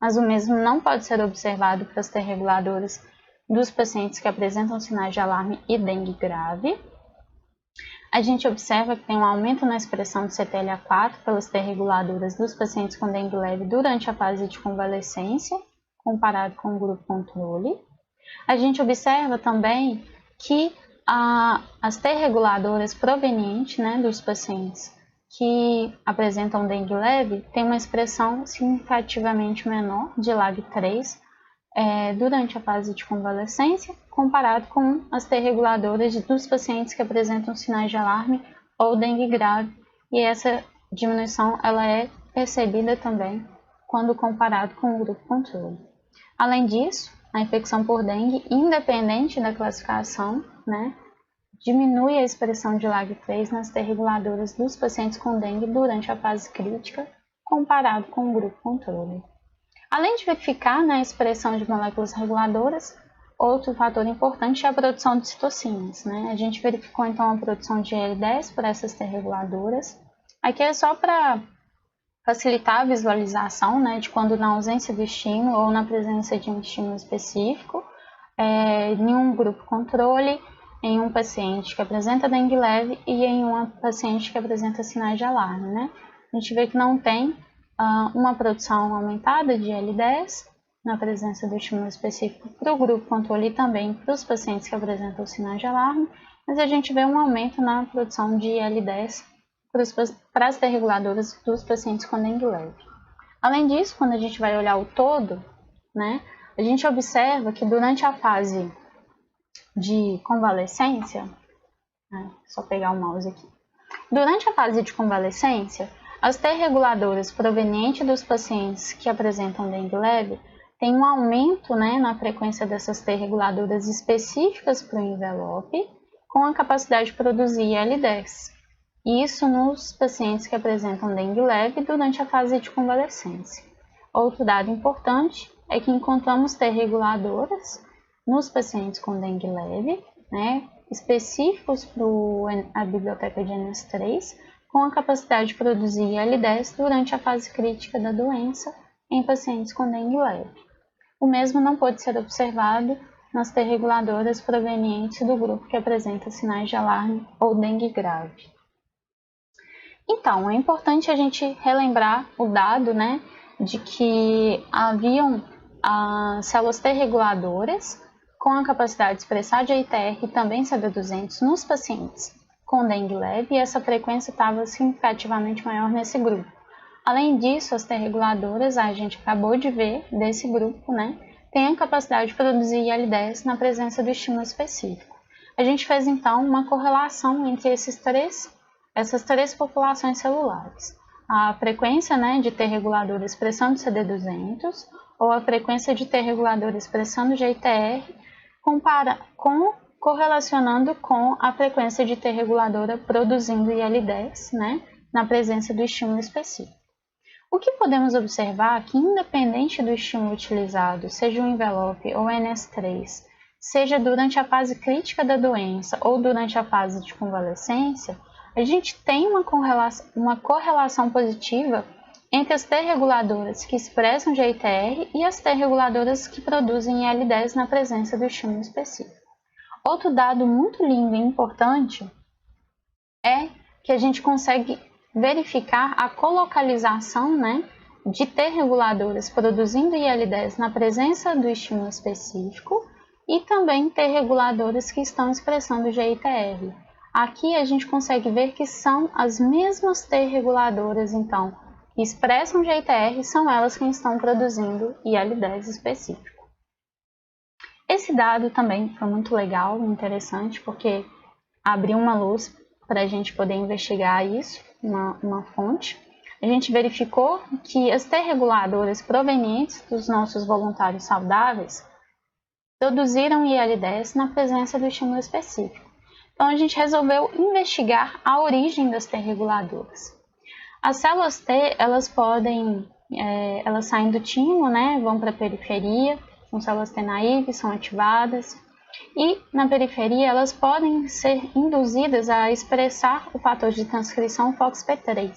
mas o mesmo não pode ser observado para as T reguladoras dos pacientes que apresentam sinais de alarme e dengue grave. A gente observa que tem um aumento na expressão de CTLA4 pelas T reguladoras dos pacientes com dengue leve durante a fase de convalescência, comparado com o grupo controle. A gente observa também que as T reguladoras provenientes dos pacientes que apresentam dengue leve têm uma expressão significativamente menor de LAG3 durante a fase de convalescência, comparado com as T reguladoras dos pacientes que apresentam sinais de alarme ou dengue grave, e essa diminuição ela é percebida também quando comparado com o grupo controle. Além disso, a infecção por dengue, independente da classificação, diminui a expressão de LAG3 nas T reguladoras dos pacientes com dengue durante a fase crítica, comparado com o grupo controle. Além de verificar a expressão de moléculas reguladoras, outro fator importante é a produção de citocinas. A gente verificou então a produção de IL-10 por essas T reguladoras. Aqui é só para facilitar a visualização de quando na ausência do estímulo ou na presença de um estímulo específico, em um grupo controle, em um paciente que apresenta dengue leve e em uma paciente que apresenta sinais de alarme. A gente vê que não tem uma produção aumentada de IL-10 na presença do estímulo específico para o grupo controle e também para os pacientes que apresentam sinais de alarme, mas a gente vê um aumento na produção de IL-10 para as T reguladoras dos pacientes com dengue leve. Além disso, quando a gente vai olhar o todo, a gente observa que durante a fase de convalescência, só pegar o mouse aqui, durante a fase de convalescência, as T reguladoras provenientes dos pacientes que apresentam dengue leve têm um aumento na frequência dessas T reguladoras específicas para o envelope, com a capacidade de produzir IL-10. Isso nos pacientes que apresentam dengue leve durante a fase de convalescência. Outro dado importante é que encontramos T reguladoras nos pacientes com dengue leve, específicos para a biblioteca de NS3, com a capacidade de produzir IL-10 durante a fase crítica da doença em pacientes com dengue leve. O mesmo não pode ser observado nas T reguladoras provenientes do grupo que apresenta sinais de alarme ou dengue grave. Então, é importante a gente relembrar o dado de que haviam células T reguladoras com a capacidade de expressar GITR e também CD200 nos pacientes com dengue leve, e essa frequência estava significativamente maior nesse grupo. Além disso, as T reguladoras, a gente acabou de ver desse grupo, tem a capacidade de produzir IL-10 na presença do estímulo específico. A gente fez então uma correlação entre essas três populações celulares. A frequência de T reguladora expressando CD200 ou a frequência de T reguladora expressando GITR correlacionando com a frequência de T reguladora produzindo IL-10 na presença do estímulo específico. O que podemos observar é que, independente do estímulo utilizado, seja o envelope ou NS3, seja durante a fase crítica da doença ou durante a fase de convalescência, a gente tem uma correlação positiva entre as T reguladoras que expressam GITR e as T reguladoras que produzem IL-10 na presença do estímulo específico. Outro dado muito lindo e importante é que a gente consegue verificar a colocalização, né, de T reguladoras produzindo IL-10 na presença do estímulo específico e também T reguladoras que estão expressando GITR. Aqui a gente consegue ver que são as mesmas T reguladoras, então, que expressam GITR, são elas que estão produzindo IL-10 específico. Esse dado também foi muito legal, interessante, porque abriu uma luz para a gente poder investigar isso, uma fonte. A gente verificou que as T reguladoras provenientes dos nossos voluntários saudáveis produziram IL-10 na presença do estímulo específico. Então a gente resolveu investigar a origem das T reguladoras. As células T, elas saem do timo, né, vão para a periferia, são células T naive, são ativadas, e na periferia elas podem ser induzidas a expressar o fator de transcrição FOXP3.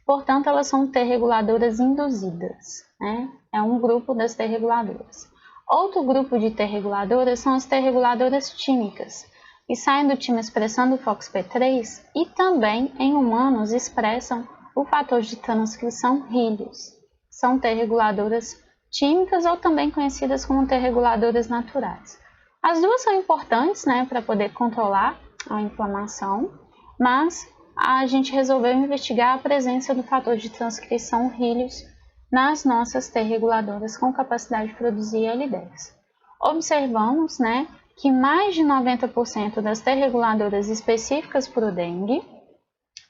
Portanto, elas são T reguladoras induzidas, né? É um grupo das T reguladoras. Outro grupo de T reguladoras são as T reguladoras tímicas, que saem do timo expressando o FOXP3 e também, em humanos, expressam o fator de transcrição Helios. São T reguladoras tímicas ou também conhecidas como T reguladoras naturais. As duas são importantes, né, para poder controlar a inflamação, mas a gente resolveu investigar a presença do fator de transcrição Helios nas nossas T reguladoras com capacidade de produzir IL-10. Observamos, né, que mais de 90% das T reguladoras específicas para o dengue,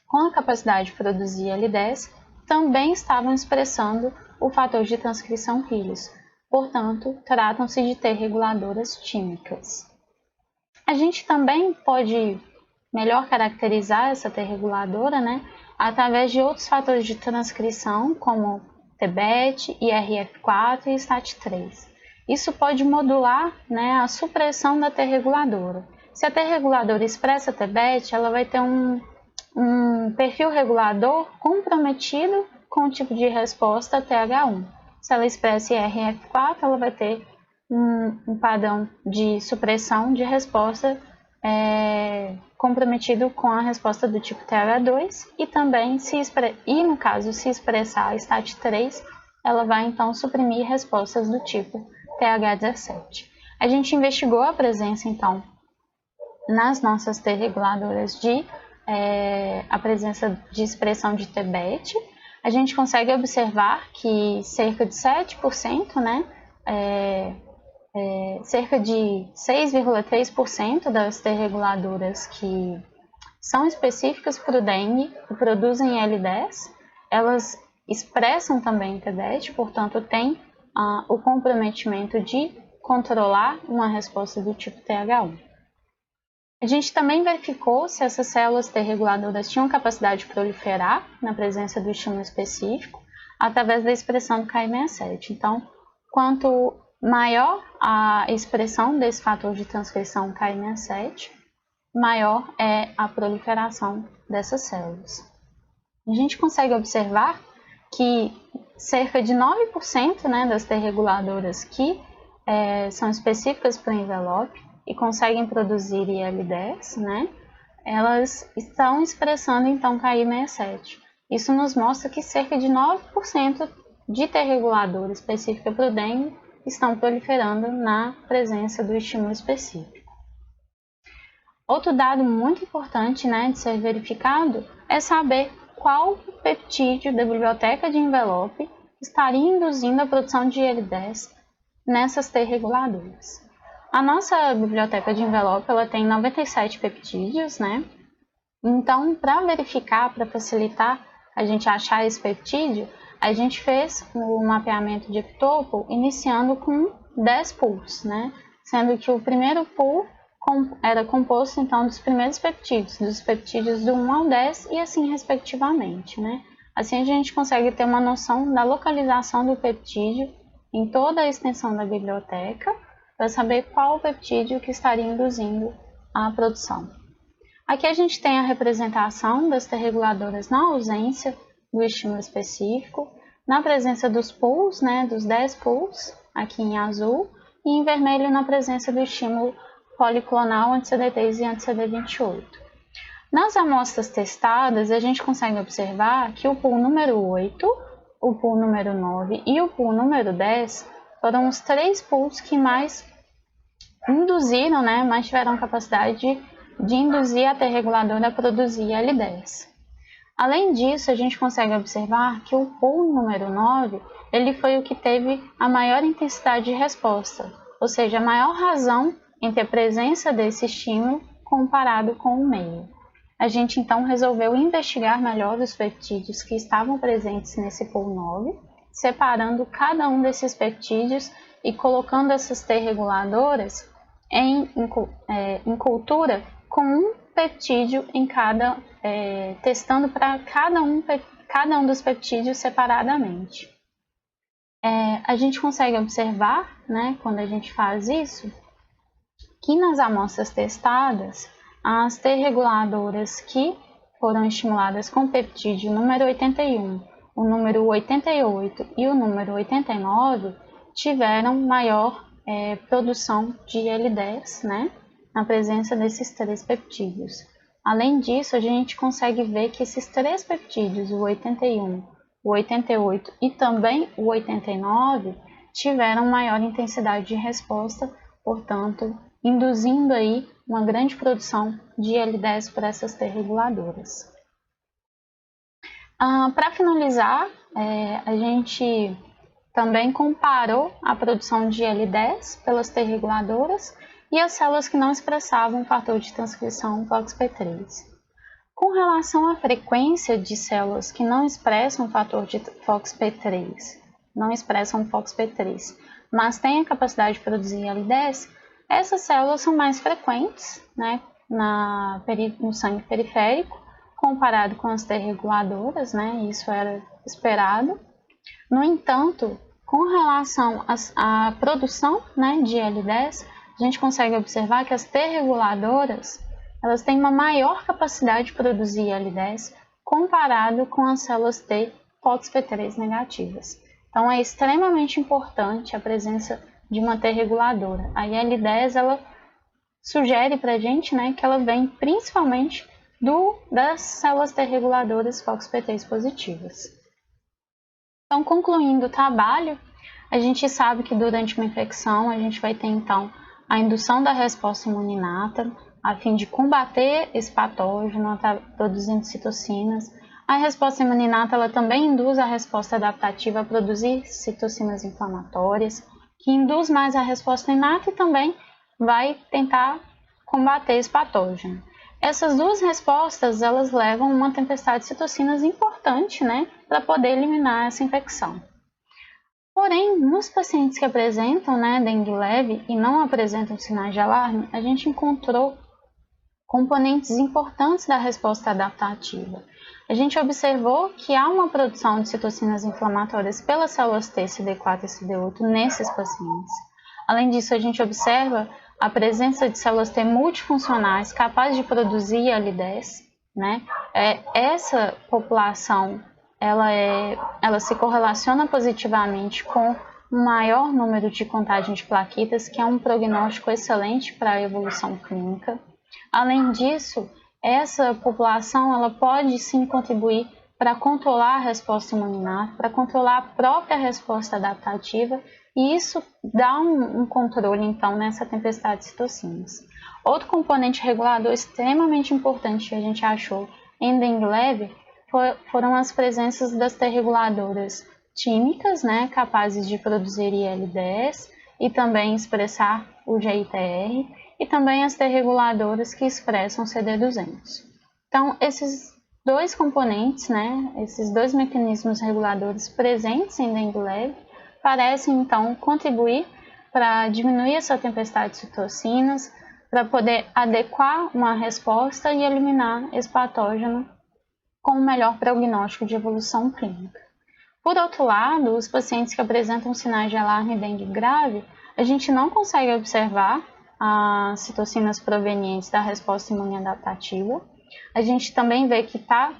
com a capacidade de produzir IL-10, também estavam expressando o fator de transcrição Helios. Portanto, tratam-se de T reguladoras tímicas. A gente também pode melhor caracterizar essa T reguladora, né, através de outros fatores de transcrição, como TBET, IRF4 e STAT3. Isso pode modular, né, a supressão da T reguladora. Se a T reguladora expressa TBET, ela vai ter um perfil regulador comprometido com o tipo de resposta TH1. Se ela expressa IRF4, ela vai ter um padrão de supressão de resposta comprometido com a resposta do tipo TH2 e também, no caso, se expressar a STAT3, ela vai então suprimir respostas do tipo TH17. A gente investigou a presença, então, nas nossas T reguladoras a presença de expressão de TBET. A gente consegue observar que cerca de 7%, né, cerca de 6,3% das T reguladoras que são específicas para o dengue e produzem IL-10, elas expressam também TBET, portanto tem o comprometimento de controlar uma resposta do tipo TH1. A gente também verificou se essas células T reguladoras tinham capacidade de proliferar na presença do estímulo específico através da expressão do Ki67. Então, quanto maior a expressão desse fator de transcrição Ki67, maior é a proliferação dessas células. A gente consegue observar que cerca de 9%, né, das T reguladoras que são específicas para o envelope e conseguem produzir IL-10, né, elas estão expressando então Ki67. Isso nos mostra que cerca de 9% de T reguladora específica para o dengue estão proliferando na presença do estímulo específico. Outro dado muito importante, né, de ser verificado é saber qual peptídeo da biblioteca de envelope estaria induzindo a produção de IL-10 nessas T reguladoras. A nossa biblioteca de envelope ela tem 97 peptídeos, né? Então, para verificar, para facilitar a gente achar esse peptídeo, a gente fez o mapeamento de epitopo iniciando com 10 pools, né? Sendo que o primeiro pool era composto então dos primeiros peptídeos, dos peptídeos do 1 ao 10 e assim respectivamente, né? Assim a gente consegue ter uma noção da localização do peptídeo em toda a extensão da biblioteca para saber qual o peptídeo que estaria induzindo a produção. Aqui a gente tem a representação das T reguladoras na ausência do estímulo específico, na presença dos pools, né, dos 10 pools, aqui em azul, e em vermelho na presença do estímulo policlonal anti-CD3 e anti-CD28. Nas amostras testadas, a gente consegue observar que o pool número 8, o pool número 9 e o pool número 10 foram os 3 pools que mais induziram, né, mais tiveram capacidade de induzir a T reguladora a produzir L10. Além disso, a gente consegue observar que o pool número 9, ele foi o que teve a maior intensidade de resposta, ou seja, a maior razão entre a presença desse estímulo comparado com o meio. A gente então resolveu investigar melhor os peptídeos que estavam presentes nesse pool 9, separando cada um desses peptídeos e colocando essas T reguladoras em cultura com um peptídeo em cada, testando para cada um dos peptídeos separadamente. A gente consegue observar, né, quando a gente faz isso, que nas amostras testadas, as T reguladoras que foram estimuladas com o peptídeo número 81, o número 88 e o número 89 tiveram maior produção de L10, né, na presença desses 3 peptídeos. Além disso, a gente consegue ver que esses 3 peptídeos, o 81, o 88 e também o 89, tiveram maior intensidade de resposta, portanto, induzindo aí uma grande produção de L10 por essas T reguladoras. Para finalizar, a gente também comparou a produção de L10 pelas T reguladoras e as células que não expressavam o fator de transcrição FOXP3. Com relação à frequência de células que não expressam o fator de FOXP3, mas têm a capacidade de produzir L10, essas células são mais frequentes, né, no sangue periférico, comparado com as T reguladoras, né, isso era esperado. No entanto, com relação à produção, né, de L10, a gente consegue observar que as T reguladoras elas têm uma maior capacidade de produzir L10 comparado com as células T FOXP3 negativas. Então, é extremamente importante a presença de uma T reguladora. A L10 ela sugere para a gente, né, que ela vem principalmente das células T reguladoras FOXP3 positivas. Então, concluindo o trabalho, a gente sabe que durante uma infecção a gente vai ter então a indução da resposta imune inata, a fim de combater esse patógeno, produzindo citocinas. A resposta imune inata ela também induz a resposta adaptativa a produzir citocinas inflamatórias, que induz mais a resposta inata e também vai tentar combater esse patógeno. Essas duas respostas elas levam a uma tempestade de citocinas importante, né, para poder eliminar essa infecção. Porém, nos pacientes que apresentam, né, dengue leve e não apresentam sinais de alarme, a gente encontrou componentes importantes da resposta adaptativa. A gente observou que há uma produção de citocinas inflamatórias pelas células T, CD4 e CD8 nesses pacientes. Além disso, a gente observa a presença de células T multifuncionais capazes de produzir L10, né? Essa população ela se correlaciona positivamente com um maior número de contagem de plaquetas, que é um prognóstico excelente para a evolução clínica. Além disso, essa população ela pode sim contribuir para controlar a resposta imunológica, para controlar a própria resposta adaptativa, e isso dá um controle, então, nessa tempestade de citocinas. Outro componente regulador extremamente importante que a gente achou em dengue leve foram as presenças das T reguladoras tímicas, né, capazes de produzir IL-10 e também expressar o GITR, e também as T reguladoras que expressam CD200. Então, esses dois componentes, né, esses dois mecanismos reguladores presentes em dengue leve, parecem então contribuir para diminuir essa tempestade de citocinas, para poder adequar uma resposta e eliminar esse patógeno com um melhor prognóstico de evolução clínica. Por outro lado, os pacientes que apresentam sinais de alarme dengue grave, a gente não consegue observar as citocinas provenientes da resposta imune adaptativa. A gente também vê que está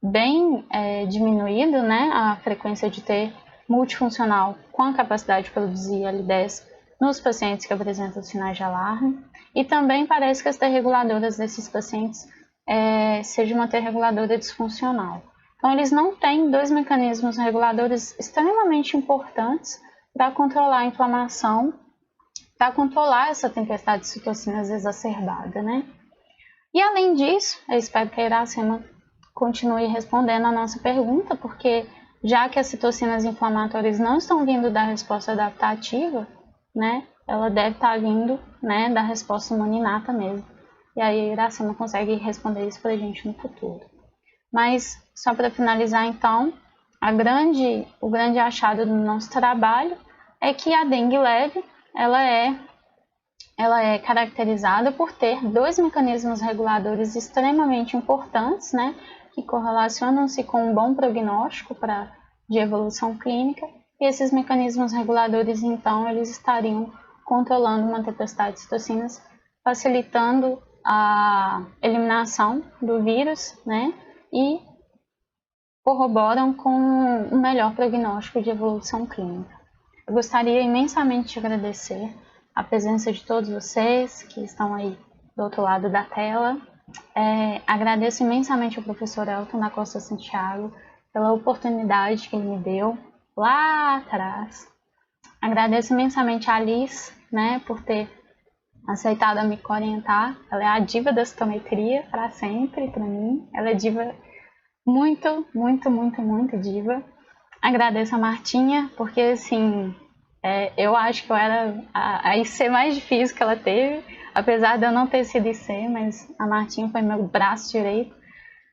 bem diminuído, né, a frequência de T multifuncional com a capacidade de produzir L10 nos pacientes que apresentam sinais de alarme, e também parece que as T reguladoras desses pacientes seja uma T reguladora disfuncional. Então, eles não têm dois mecanismos reguladores extremamente importantes para controlar a inflamação, para controlar essa tempestade de citocinas exacerbada, né? E além disso, eu espero que a Iracema continue respondendo a nossa pergunta, porque já que as citocinas inflamatórias não estão vindo da resposta adaptativa, né, ela deve estar vindo, né, da resposta imuninata mesmo. E aí a Iracema consegue responder isso para a gente no futuro. Mas, só para finalizar então, o grande achado do nosso trabalho é que a dengue leve, ela é caracterizada por ter dois mecanismos reguladores extremamente importantes, né, que correlacionam-se com um bom prognóstico de evolução clínica, e esses mecanismos reguladores, então, eles estariam controlando uma tempestade de citocinas, facilitando a eliminação do vírus, né, e corroboram com um melhor prognóstico de evolução clínica. Eu gostaria imensamente de agradecer a presença de todos vocês que estão aí do outro lado da tela. Agradeço imensamente ao professor Elton da Costa Santiago pela oportunidade que ele me deu lá atrás. Agradeço imensamente a Alice, né, por ter aceitado me orientar. Ela é a diva da citometria para sempre, para mim. Ela é diva muito, muito, muito, muito diva. Agradeço a Martinha, porque assim, eu acho que eu era a IC mais difícil que ela teve, apesar de eu não ter sido IC, mas a Martinha foi meu braço direito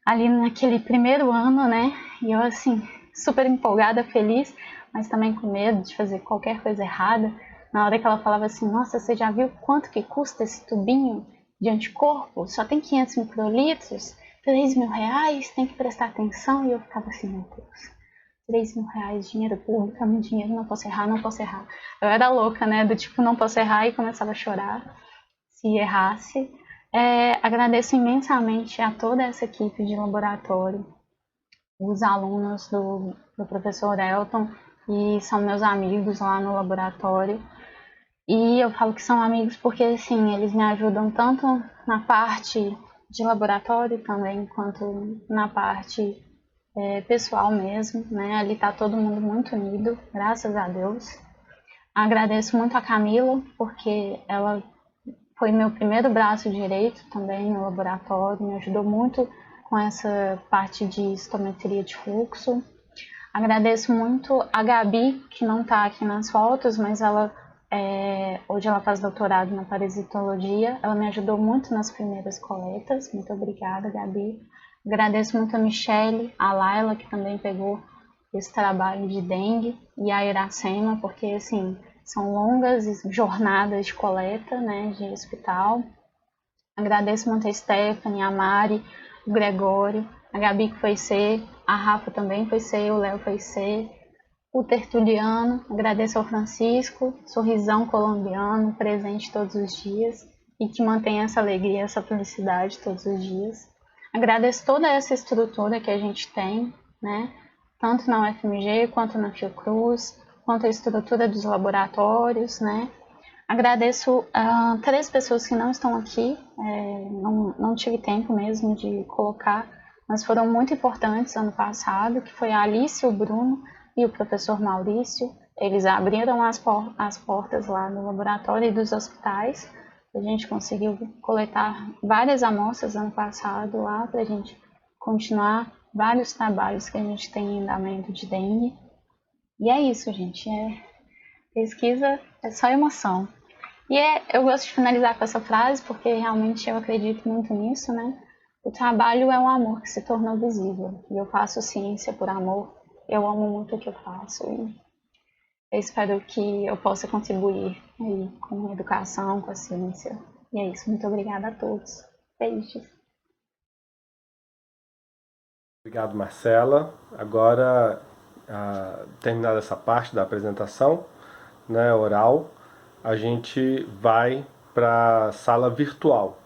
ali naquele primeiro ano, né? E eu assim, super empolgada, feliz, mas também com medo de fazer qualquer coisa errada. Na hora que ela falava assim, nossa, você já viu quanto que custa esse tubinho de anticorpo? Só tem 500 microlitros, R$3.000, tem que prestar atenção. E eu ficava assim, meu Deus, R$3.000, dinheiro público, é meu dinheiro, não posso errar, não posso errar. Eu era louca, né, do tipo, não posso errar, e começava a chorar se errasse. Agradeço imensamente a toda essa equipe de laboratório, os alunos do professor Elton, e são meus amigos lá no laboratório. E eu falo que são amigos porque, assim, eles me ajudam tanto na parte de laboratório também, quanto na parte pessoal mesmo, né? Ali tá todo mundo muito unido, graças a Deus. Agradeço muito a Camila, porque ela foi meu primeiro braço direito também no laboratório, me ajudou muito com essa parte de citometria de fluxo. Agradeço muito a Gabi, que não está aqui nas fotos, mas hoje ela faz doutorado na parasitologia. Ela me ajudou muito nas primeiras coletas. Muito obrigada, Gabi. Agradeço muito a Michele, a Laila, que também pegou esse trabalho de dengue, e a Iracema, porque assim, são longas jornadas de coleta, né, de hospital. Agradeço muito a Stephanie, a Mari, o Gregório, a Gabi que foi C, a Rafa também foi C, o Léo foi C, o Tertuliano. Agradeço ao Francisco, sorrisão colombiano, presente todos os dias e que mantém essa alegria, essa felicidade todos os dias. Agradeço toda essa estrutura que a gente tem, né, tanto na UFMG quanto na Fiocruz, quanto a estrutura dos laboratórios, né. Agradeço a 3 pessoas que não estão aqui, não tive tempo mesmo de colocar, mas foram muito importantes ano passado, que foi a Alice, o Bruno e o professor Maurício. Eles abriram as portas lá no laboratório e dos hospitais. A gente conseguiu coletar várias amostras ano passado lá para a gente continuar vários trabalhos que a gente tem em andamento de dengue. E é isso, gente. Pesquisa é só emoção. E eu gosto de finalizar com essa frase porque realmente eu acredito muito nisso, né? O trabalho é um amor que se tornou visível. E eu faço ciência por amor. Eu amo muito o que eu faço. E eu espero que eu possa contribuir aí com a educação, com a ciência. E é isso. Muito obrigada a todos. Beijos. Obrigado, Marcela. Agora, terminada essa parte da apresentação, né, oral, a gente vai para a sala virtual.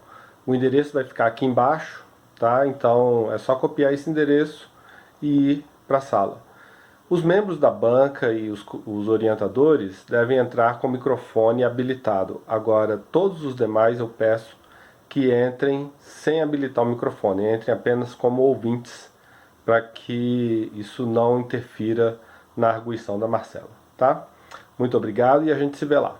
O endereço vai ficar aqui embaixo, tá? Então é só copiar esse endereço e ir para a sala. Os membros da banca e os orientadores devem entrar com o microfone habilitado. Agora, todos os demais eu peço que entrem sem habilitar o microfone, entrem apenas como ouvintes, para que isso não interfira na arguição da Marcela, tá? Muito obrigado e a gente se vê lá.